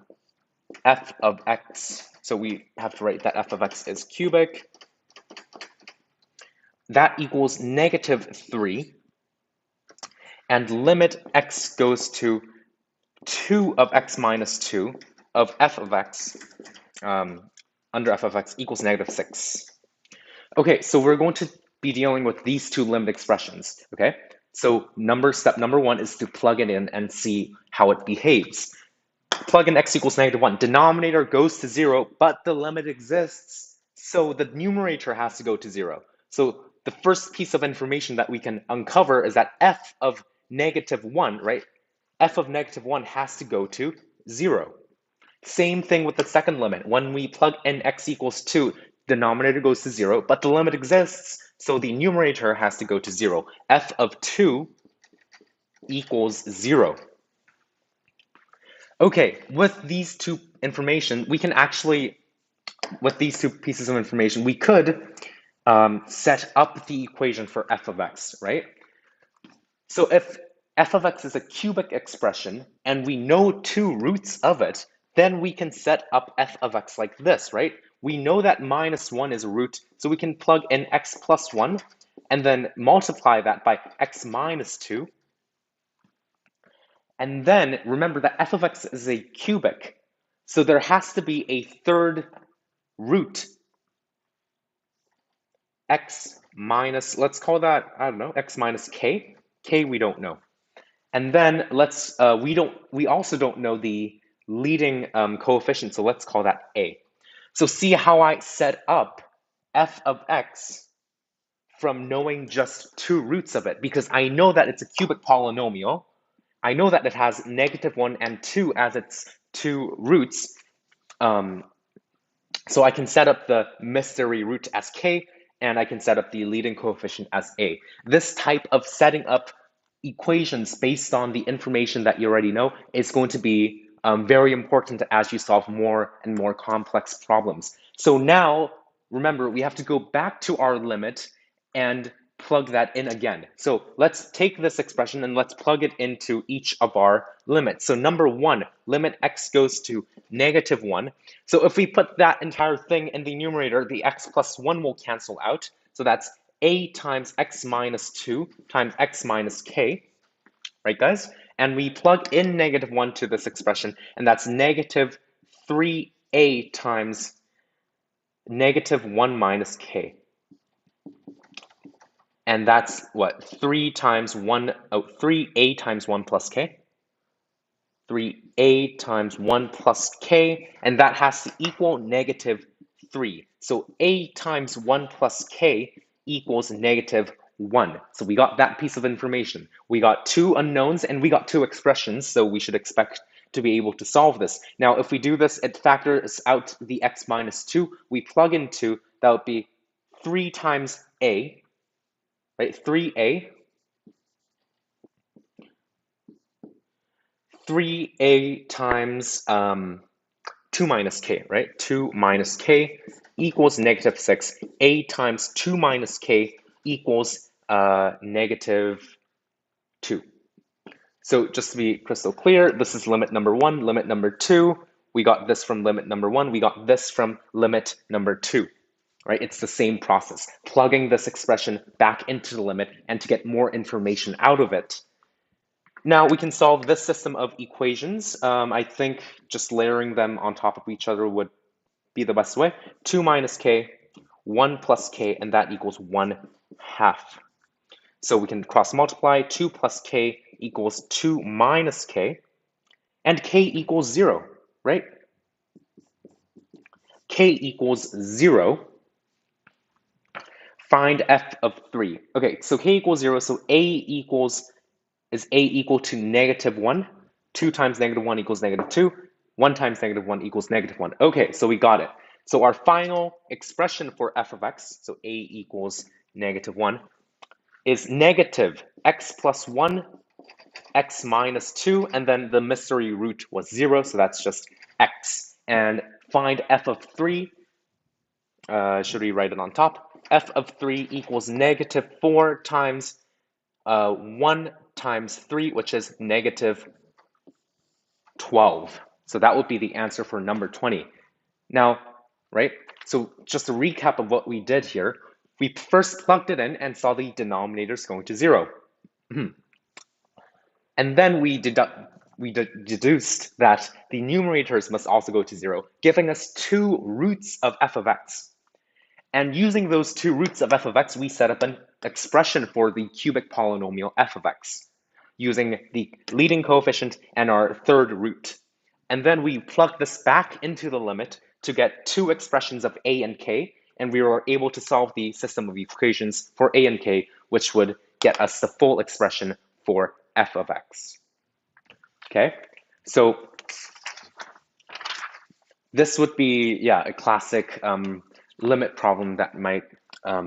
S1: f of x. So we have to write that f of x is cubic. That equals -3. And limit x goes to 2 of x minus 2 of f of x under f of x equals -6. Okay, so we're going to be dealing with these two limit expressions, okay? So step number 1 is to plug it in and see how it behaves. Plug in x equals -1. Denominator goes to 0, but the limit exists, so the numerator has to go to 0. So the first piece of information that we can uncover is that f of -1, right? F of -1 has to go to 0. Same thing with the second limit. When we plug in x equals 2, denominator goes to 0, but the limit exists, so the numerator has to go to 0. F of 2 equals 0. Okay, with these two information, we can actually, with these two pieces of information, we could set up the equation for f of x, right? So if f of x is a cubic expression and we know 2 roots of it, then we can set up f of x like this, right? We know that -1 is a root, so we can plug in x plus 1 and then multiply that by x minus 2. And then remember that f of x is a cubic, so there has to be a third root, x minus, let's call that, I don't know, x minus k. K we don't know. And then we also don't know the leading coefficient, so let's call that a. So see how I set up f of x from knowing just 2 roots of it, because I know that it's a cubic polynomial. I know that it has -1 and 2 as its 2 roots. So I can set up the mystery root as k, and I can set up the leading coefficient as a. This type of setting up equations based on the information that you already know is going to be very important as you solve more and more complex problems. So now, remember, we have to go back to our limit and plug that in again. So let's take this expression and let's plug it into each of our limits. So number 1, limit x goes to -1. So if we put that entire thing in the numerator, the x plus 1 will cancel out. So that's a times x minus 2 times x minus k, right, guys? And we plug in -1 to this expression, and that's negative 3a times -1 minus k. And that's what? 3 times 1, 3a times 1 plus k. 3a times 1 plus k, and that has to equal -3. So a times 1 plus k equals -1. So we got that piece of information. We got 2 unknowns and we got 2 expressions, so we should expect to be able to solve this. Now, if we do this, it factors out the x minus 2. We plug in 2, that would be 3 times a, right? 3a. 3a times 2 minus k, right? 2 minus k equals -6. A times 2 minus k equals -2. So just to be crystal clear, this is limit number 1, limit number 2. We got this from limit number 1. We got this from limit number 2. Right? It's the same process, plugging this expression back into the limit and to get more information out of it. Now we can solve this system of equations. I think just layering them on top of each other would be the best way. 2 minus k, 1 plus k, and that equals 1/2. So we can cross multiply. 2 plus k equals 2 minus k, and k equals 0, right? K equals 0. Find f of 3. Okay, so k equals 0, so is a equal to -1? 2 times -1 equals -2. 1 times -1 equals -1. Okay, so we got it. So our final expression for f of x, so a equals -1, is negative x plus 1, x minus 2, and then the mystery root was 0, so that's just x. And find f of 3. Should we write it on top? F of 3 equals -4 times 1 times 3, which is -12. So that would be the answer for number 20. Now, right, so just a recap of what we did here, we first plugged it in and saw the denominators going to 0. And then we deduced that the numerators must also go to 0, giving us 2 roots of f of x. And using those 2 roots of f of x, we set up an expression for the cubic polynomial f of x, using the leading coefficient and our third root. And then we plug this back into the limit to get 2 expressions of a and k, and we were able to solve the system of equations for a and k, which would get us the full expression for f of x. Okay, so this would be, yeah, a classic limit problem that might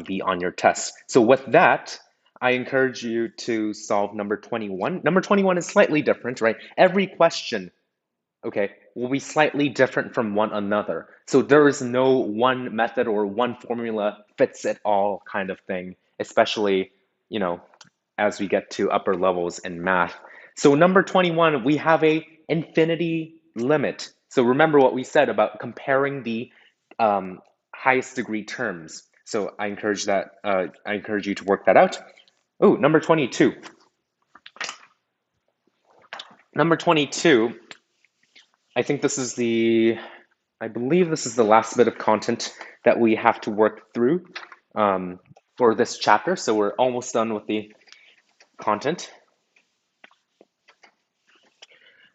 S1: be on your test. So with that, I encourage you to solve number 21. Number 21 is slightly different, right? Every question, okay, will be slightly different from one another. So there is no one method or one formula fits it all kind of thing, especially, you know, as we get to upper levels in math. So number 21, we have a infinity limit. So remember what we said about comparing the highest degree terms. So I encourage you to work that out. Oh, number 22. Number 22, I believe this is the last bit of content that we have to work through for this chapter. So we're almost done with the content.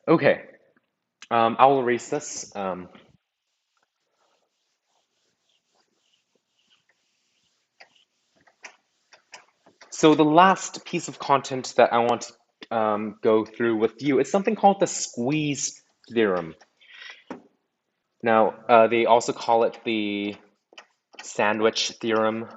S1: Okay, I'll erase this. So the last piece of content that I want to go through with you is something called the squeeze theorem. Now, they also call it the sandwich theorem.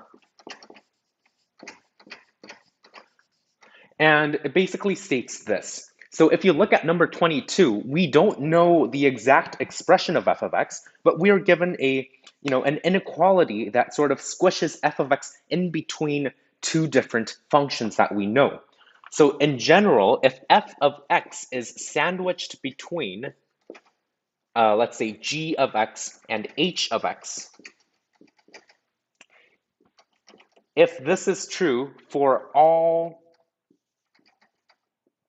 S1: And it basically states this. So if you look at number 22, we don't know the exact expression of f of x, but we are given an inequality that sort of squishes f of x in between two different functions that we know. So in general, if f of x is sandwiched between, let's say, g of x and h of x, if this is true for all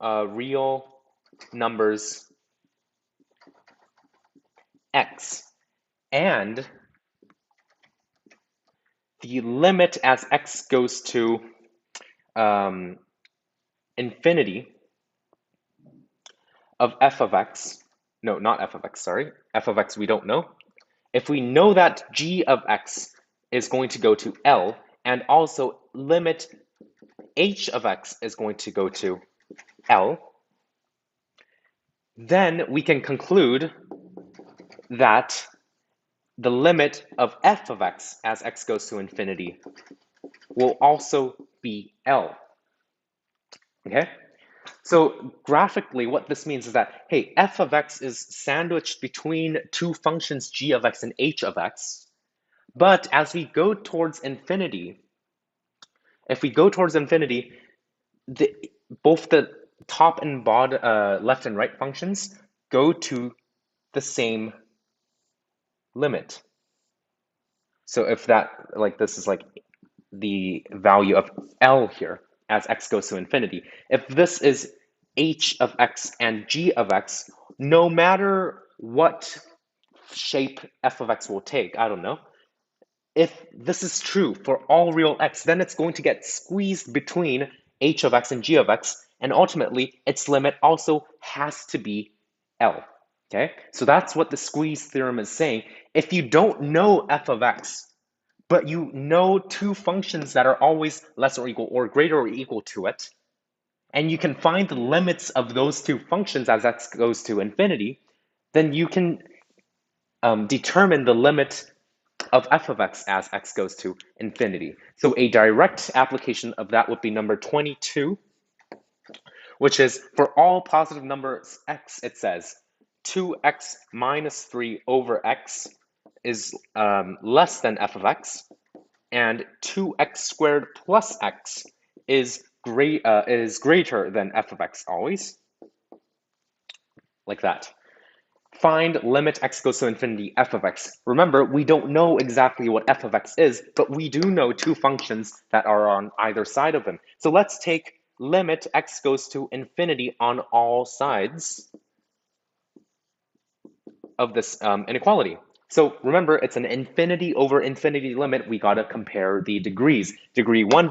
S1: real numbers x, and the limit as x goes to infinity of f of x, no, not f of x, sorry, f of x we don't know. If we know that g of x is going to go to L, and also limit h of x is going to go to L, then we can conclude that the limit of f of x as x goes to infinity will also be L. Okay? So graphically, what this means is that, hey, f of x is sandwiched between two functions g of x and h of x, but as we go towards infinity, if we go towards infinity, both the top and bottom, left and right functions go to the same limit. So if that, like, this is like the value of L here as x goes to infinity. If this is h of x and g of x, no matter what shape f of x will take, I don't know, if this is true for all real x, then it's going to get squeezed between h of x and g of x, and ultimately its limit also has to be L. Okay, so that's what the squeeze theorem is saying. If you don't know f of x, but you know two functions that are always less or equal or greater or equal to it, and you can find the limits of those two functions as x goes to infinity, then you can determine the limit of f of x as x goes to infinity. So a direct application of that would be number 22, which is for all positive numbers x, it says 2x minus 3 over x is less than f of x, and 2x squared plus x is greater than f of x always, like that. Find limit x goes to infinity f of x. Remember, we don't know exactly what f of x is, but we do know two functions that are on either side of them. So let's take limit x goes to infinity on all sides of this inequality. So remember, it's an infinity over infinity limit. We got to compare the degrees. Degree 1,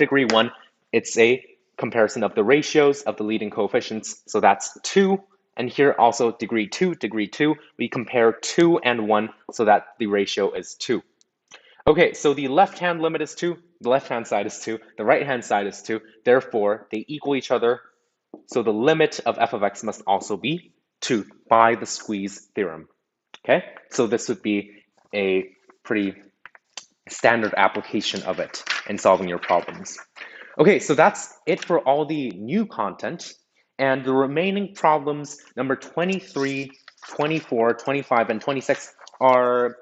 S1: it's a comparison of the ratios of the leading coefficients. So that's 2. And here also degree 2, we compare 2 and 1 so that the ratio is 2. Okay, so the left-hand limit is 2, the left-hand side is 2, the right-hand side is 2. Therefore, they equal each other. So the limit of f of x must also be 2 by the squeeze theorem. Okay, so this would be a pretty standard application of it in solving your problems. Okay, so that's it for all the new content. And the remaining problems, number 23, 24, 25, and 26 are,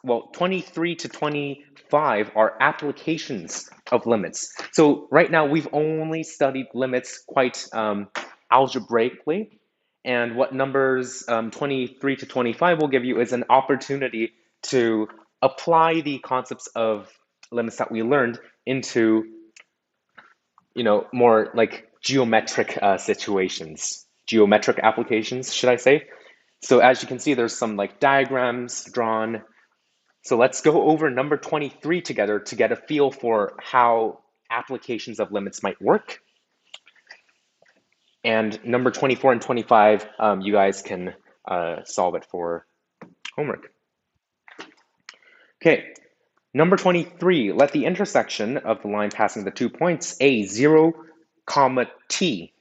S1: well, 23 to 25 are applications of limits. So right now we've only studied limits quite algebraically. And what numbers 23 to 25 will give you is an opportunity to apply the concepts of limits that we learned into, more like geometric situations, geometric applications, should I say. So as you can see, there's some like diagrams drawn. So let's go over number 23 together to get a feel for how applications of limits might work. And number 24 and 25, you guys can solve it for homework. Okay, number 23, let the intersection of the line passing the 2 points, A, 0, comma, t.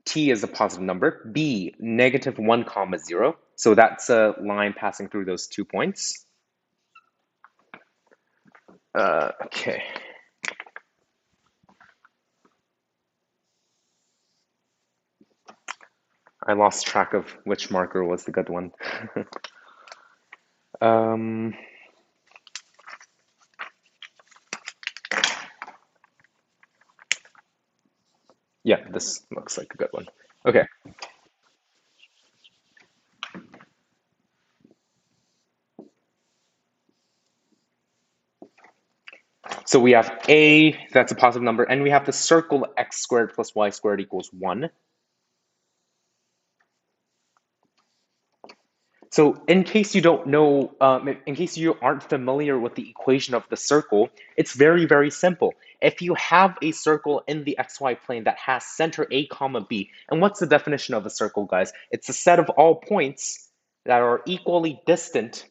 S1: T is a positive number. B, negative 1, comma, 0. So that's a line passing through those 2 points. Okay. I lost track of which marker was the good one. Yeah, this looks like a good one. Okay, so we have a, that's a positive number, and we have the circle x squared plus y squared equals 1. So in case you don't know, in case you aren't familiar with the equation of the circle, it's very, very simple. If you have a circle in the xy plane that has center a comma b, and what's the definition of a circle, guys? It's a set of all points that are equally distant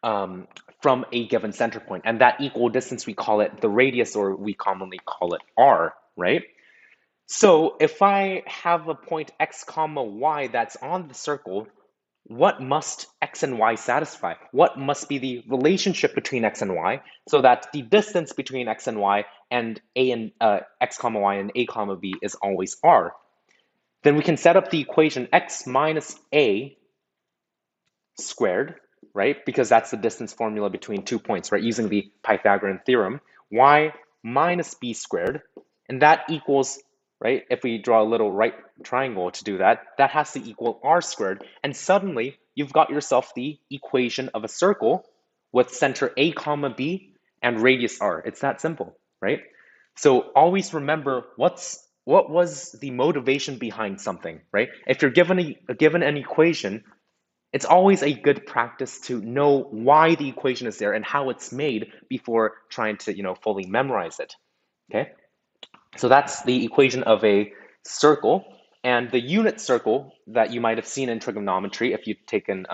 S1: from a given center point. And that equal distance, we call it the radius, or we commonly call it r, right? So if I have a point x comma y that's on the circle, what must x and y satisfy? What must be the relationship between x and y so that the distance between x and y and a and x comma y and a comma b is always r? Then we can set up the equation x minus a squared, right? Because that's the distance formula between 2 points, right? Using the Pythagorean theorem, y minus b squared, and that equals, right? If we draw a little right triangle to do that, that has to equal r squared, and suddenly you've got yourself the equation of a circle with center a comma b and radius r. It's that simple, right? So always remember what was the motivation behind something, right? If you're given an equation, it's always a good practice to know why the equation is there and how it's made before trying to, fully memorize it. Okay? So that's the equation of a circle. And the unit circle that you might have seen in trigonometry if you've taken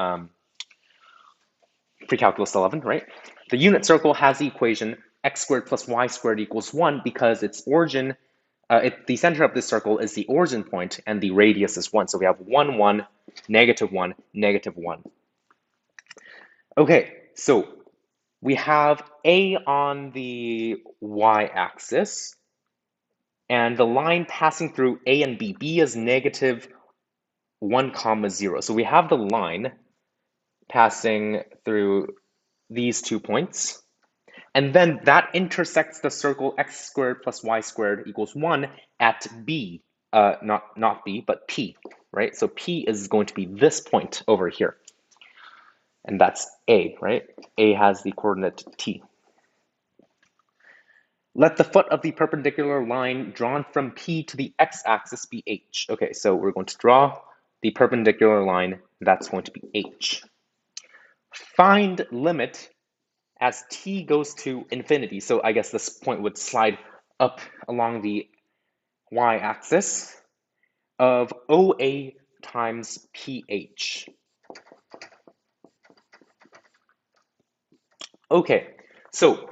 S1: pre-calculus 11, right? The unit circle has the equation x squared plus y squared equals 1 because its origin, the center of this circle is the origin point and the radius is 1. So we have 1, 1, negative 1, negative 1. Okay, so we have a on the y-axis, and the line passing through a and b. B is negative 1 comma 0. So we have the line passing through these 2 points, and then that intersects the circle x squared plus y squared equals 1 at b, not b, but p, right? So p is going to be this point over here. And that's A, right? A has the coordinate t. Let the foot of the perpendicular line drawn from P to the x-axis be h. Okay, so we're going to draw the perpendicular line. That's going to be h. Find limit as t goes to infinity. So I guess this point would slide up along the y-axis of OA times PH. Okay, so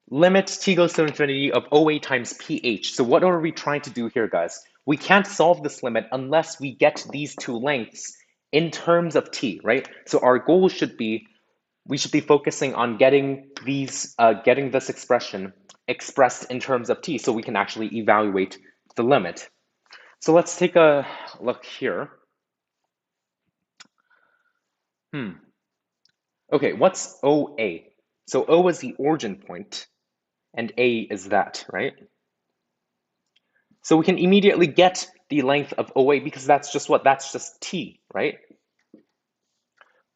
S1: limit t goes to infinity of OA times PH. So what are we trying to do here, guys? We can't solve this limit unless we get these two lengths in terms of t, right? So our goal should be, we should be focusing on getting getting this expression expressed in terms of t so we can actually evaluate the limit. So let's take a look here. Okay, what's OA? So O is the origin point, and A is that, right? So we can immediately get the length of OA because that's just what? That's just T, right?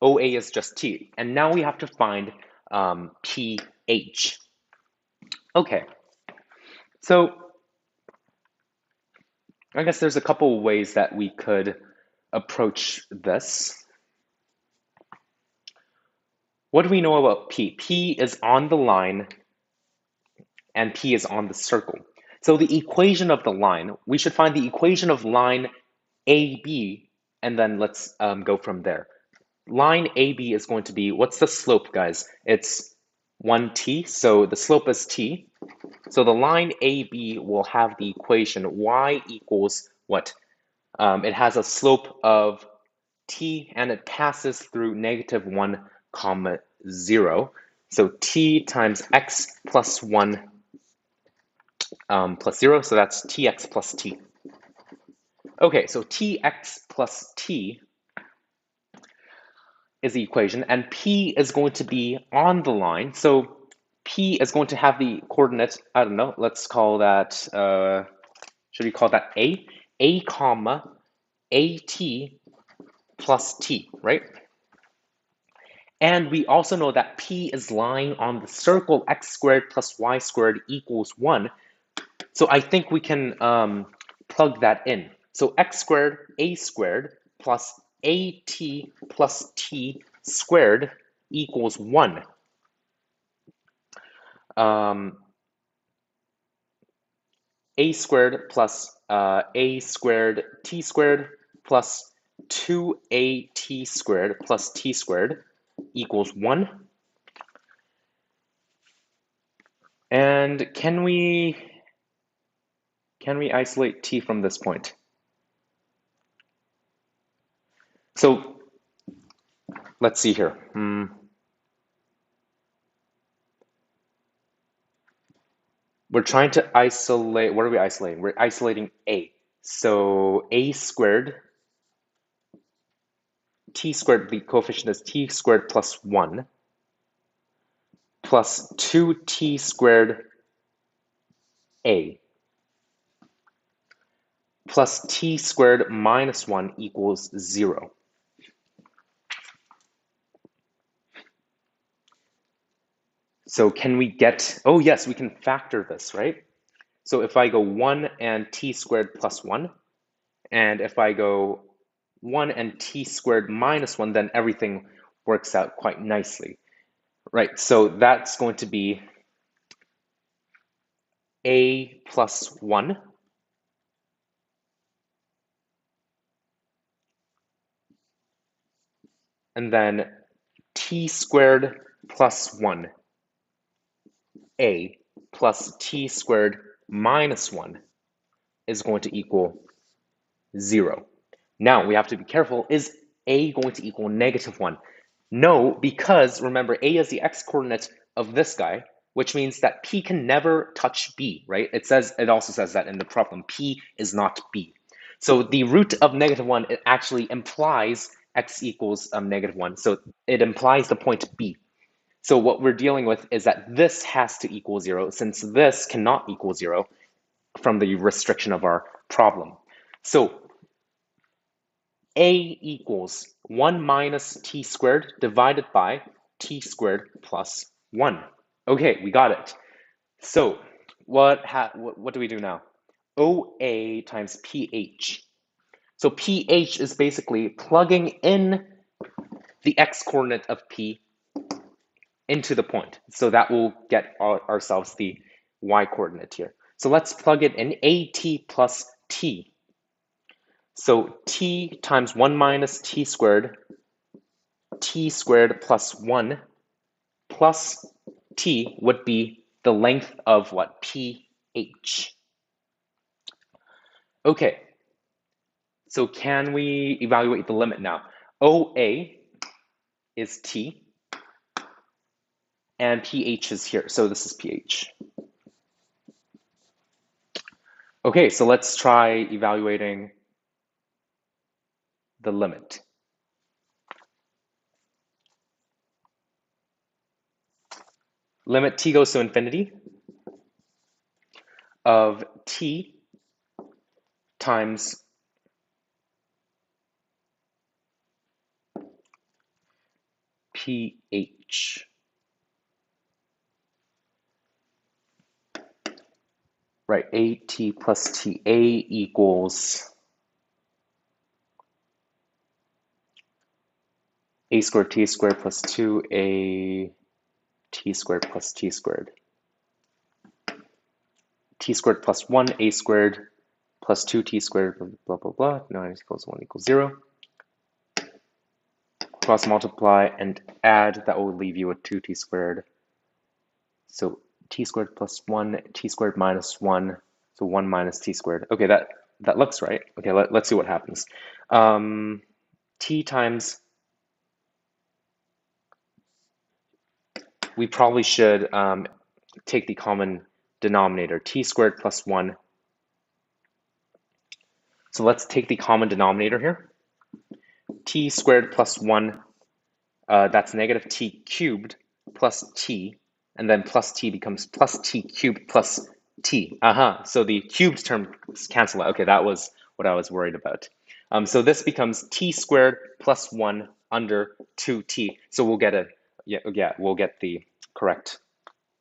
S1: OA is just T. And now we have to find PH. Okay, so I guess there's a couple of ways that we could approach this. What do we know about P? P is on the line and P is on the circle. So the equation of the line, we should find the equation of line AB, and then let's go from there. Line AB is going to be, what's the slope, guys? It's 1t, so the slope is t. So the line AB will have the equation y equals what? It has a slope of t, and it passes through negative 1 comma 0. So t times x plus 1 plus 0, so that's tx plus t. Okay, so tx plus t is the equation, and P is going to be on the line. So P is going to have the coordinate, I don't know, let's call that, should we call that A? A comma AT plus T, right? And we also know that P is lying on the circle x squared plus y squared equals 1. So I think we can plug that in. So x squared A squared plus AT plus T squared equals 1. A squared plus A squared T squared plus 2AT squared plus T squared equals 1. And can we isolate T from this point? So let's see here. We're trying to isolate, what are we isolating? We're isolating A. So A squared, T squared, the coefficient is T squared plus 1, plus 2T squared A, plus T squared minus 1 equals 0. So can we get, oh yes, we can factor this, right? So if I go 1 and T squared plus 1, and if I go 1 and T squared minus 1, then everything works out quite nicely. Right, so that's going to be A plus 1 and then T squared plus 1 A plus T squared minus 1 is going to equal 0. Now we have to be careful. Is A going to equal -1? No, because remember, A is the x-coordinate of this guy, which means that P can never touch B, right? It also says that in the problem, P is not B. So the root of -1, it actually implies x equals -1. So it implies the point B. So what we're dealing with is that this has to equal 0, since this cannot equal 0 from the restriction of our problem. So A equals 1 minus T squared divided by T squared plus 1. Okay, we got it. So what do we do now? OA times PH. So PH is basically plugging in the x-coordinate of P into the point. So that will get ourselves the y-coordinate here. So let's plug it in AT plus T. So T times 1 minus T squared plus 1 plus T would be the length of what? PH. Okay, so can we evaluate the limit now? OA is T, and pH is here, so this is pH. Okay, so let's try evaluating the limit. Limit t goes to infinity of T times pH. Right, AT plus TA equals A squared T squared plus 2A T squared plus T squared. T squared plus 1 A squared plus 2T squared, blah, blah, blah. 9 equals 1 equals 0. Cross multiply and add, that will leave you with 2T squared. So T squared plus 1, T squared minus 1, so 1 minus T squared. Okay, that looks right. Okay, let's see what happens. T times, we probably should take the common denominator, T squared plus 1. So let's take the common denominator here. T squared plus 1, that's negative T cubed plus T. and then plus t becomes plus t cubed plus t. So the cubed terms cancel out. Okay, that was what I was worried about. So this becomes t squared plus 1 under 2t. So we'll get we'll get the correct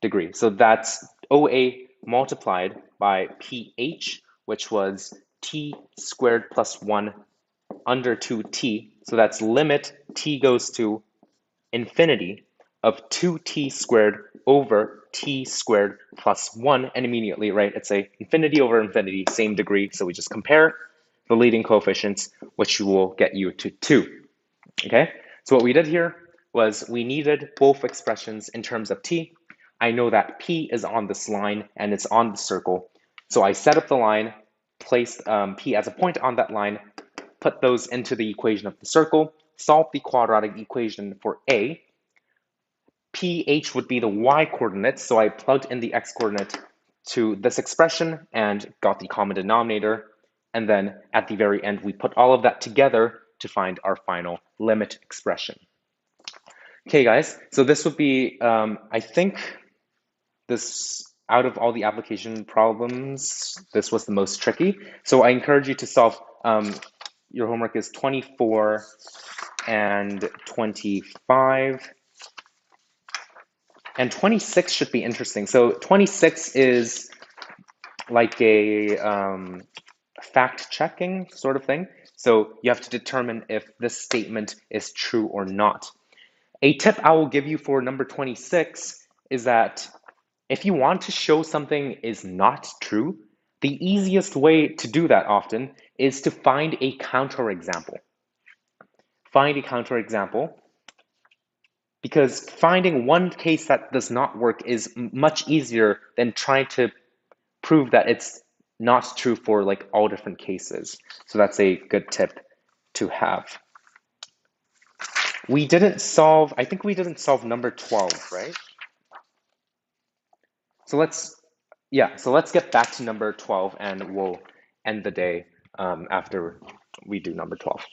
S1: degree. So that's OA multiplied by pH, which was t squared plus 1 under 2t. So that's limit t goes to infinity of 2t squared over t squared plus 1. And immediately, right, it's a infinity over infinity, same degree. So we just compare the leading coefficients, which will get you to 2. Okay, so what we did here was we needed both expressions in terms of t. I know that p is on this line and it's on the circle. So I set up the line, placed p as a point on that line, put those into the equation of the circle, solve the quadratic equation for a. pH would be the y coordinates, so I plugged in the x coordinate to this expression and got the common denominator. And then at the very end, we put all of that together to find our final limit expression. Okay, guys, so this would be, I think this, out of all the application problems, this was the most tricky. So I encourage you to solve, your homework is 24 and 25. And 26 should be interesting. So 26 is like a fact-checking sort of thing. So you have to determine if this statement is true or not. A tip I will give you for number 26 is that if you want to show something is not true, the easiest way to do that often is to find a counterexample. Find a counterexample, because finding one case that does not work is much easier than trying to prove that it's not true for like all different cases. So that's a good tip to have. We didn't solve, I think we didn't solve number 12, right? So let's get back to number 12 and we'll end the day after we do number 12.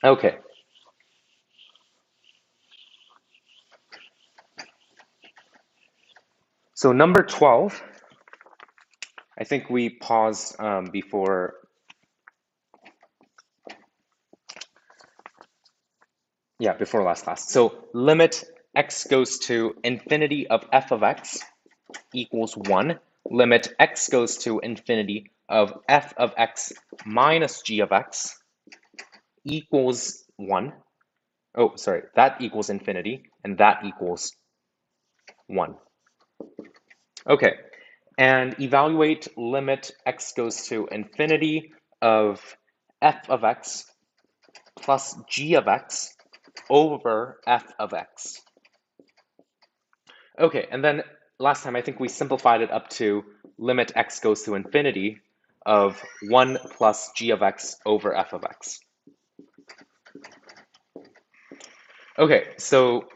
S1: Okay. So number 12, I think we paused before. Yeah, before last class. So limit x goes to infinity of f of x equals 1. Limit x goes to infinity of f of x minus g of x equals 1. Oh, sorry, that equals infinity, and that equals 1. Okay, and evaluate limit x goes to infinity of f of x plus g of x over f of x. Okay, and then last time I think we simplified it up to limit x goes to infinity of 1 plus g of x over f of x. Okay, so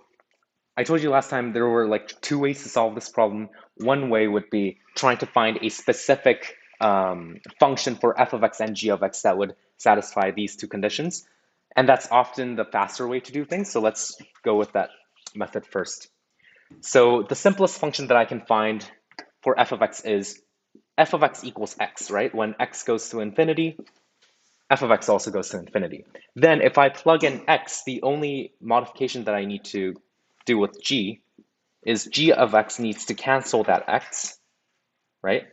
S1: I told you last time there were like 2 ways to solve this problem. One way would be trying to find a specific function for f of x and g of x that would satisfy these 2 conditions. And that's often the faster way to do things, so let's go with that method first. So the simplest function that I can find for f of x is f of x equals x, right? When x goes to infinity, f of x also goes to infinity. Then if I plug in x, the only modification that I need to do with g is g of x needs to cancel that x, right?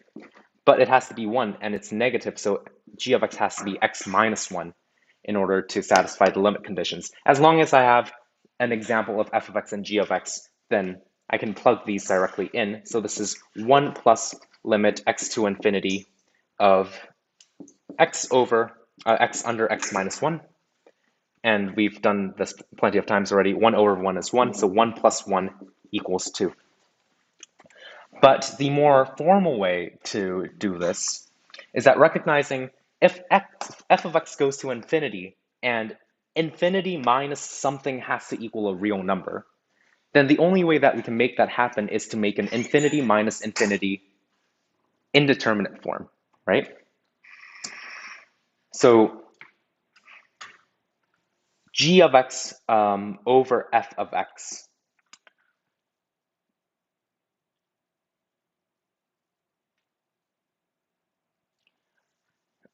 S1: But it has to be 1 and it's negative, so g of x has to be x minus 1 in order to satisfy the limit conditions. As long as I have an example of f of x and g of x, then I can plug these directly in. So this is 1 plus limit x to infinity of x over x under x minus 1. And we've done this plenty of times already. 1 over 1 is 1, so 1 plus 1 equals 2. But the more formal way to do this is that recognizing if f of x goes to infinity and infinity minus something has to equal a real number, then the only way that we can make that happen is to make an infinity minus infinity indeterminate form, right? So g of x over f of x.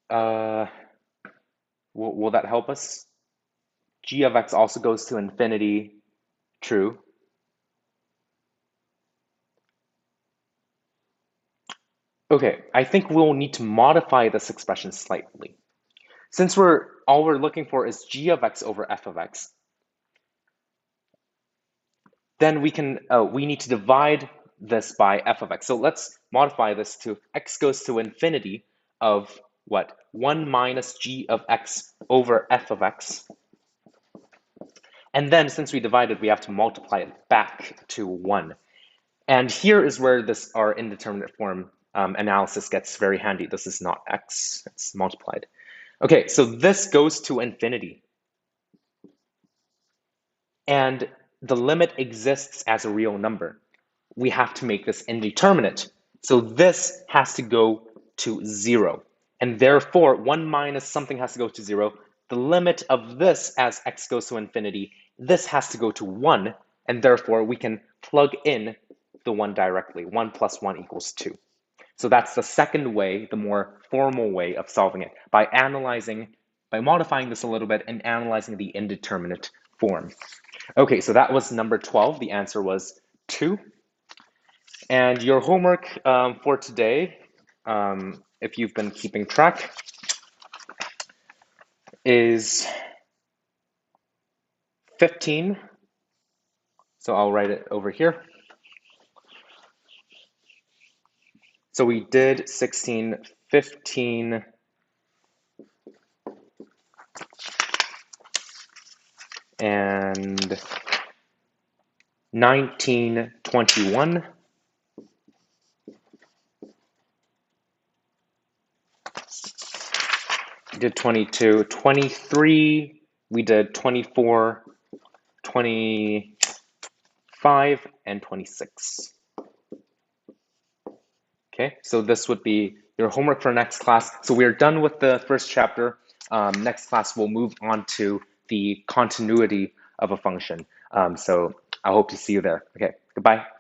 S1: Uh, will that help us? G of x also goes to infinity, true. Okay, I think we'll need to modify this expression slightly. Since all we're looking for is g of x over f of x, then we need to divide this by f of x. So let's modify this to x goes to infinity of what? 1 minus g of x over f of x. And then since we divided, we have to multiply it back to 1. And here is where our indeterminate form analysis gets very handy. This is not x, it's multiplied. Okay, so this goes to infinity. And the limit exists as a real number. We have to make this indeterminate. So this has to go to 0. And therefore, 1 minus something has to go to 0. The limit of this as x goes to infinity, this has to go to 1. And therefore, we can plug in the 1 directly. 1 plus 1 equals 2. So that's the second way, the more formal way of solving it, by modifying this a little bit and analyzing the indeterminate form. Okay, so that was number 12. The answer was 2. And your homework for today, if you've been keeping track, is 15. So I'll write it over here. So we did 16, 15, and 19, 21. We did 22, 23, we did 24, 25, and 26. Okay, so this would be your homework for next class. So we're done with the first chapter. Next class, we'll move on to the continuity of a function. So I hope to see you there. Okay, goodbye.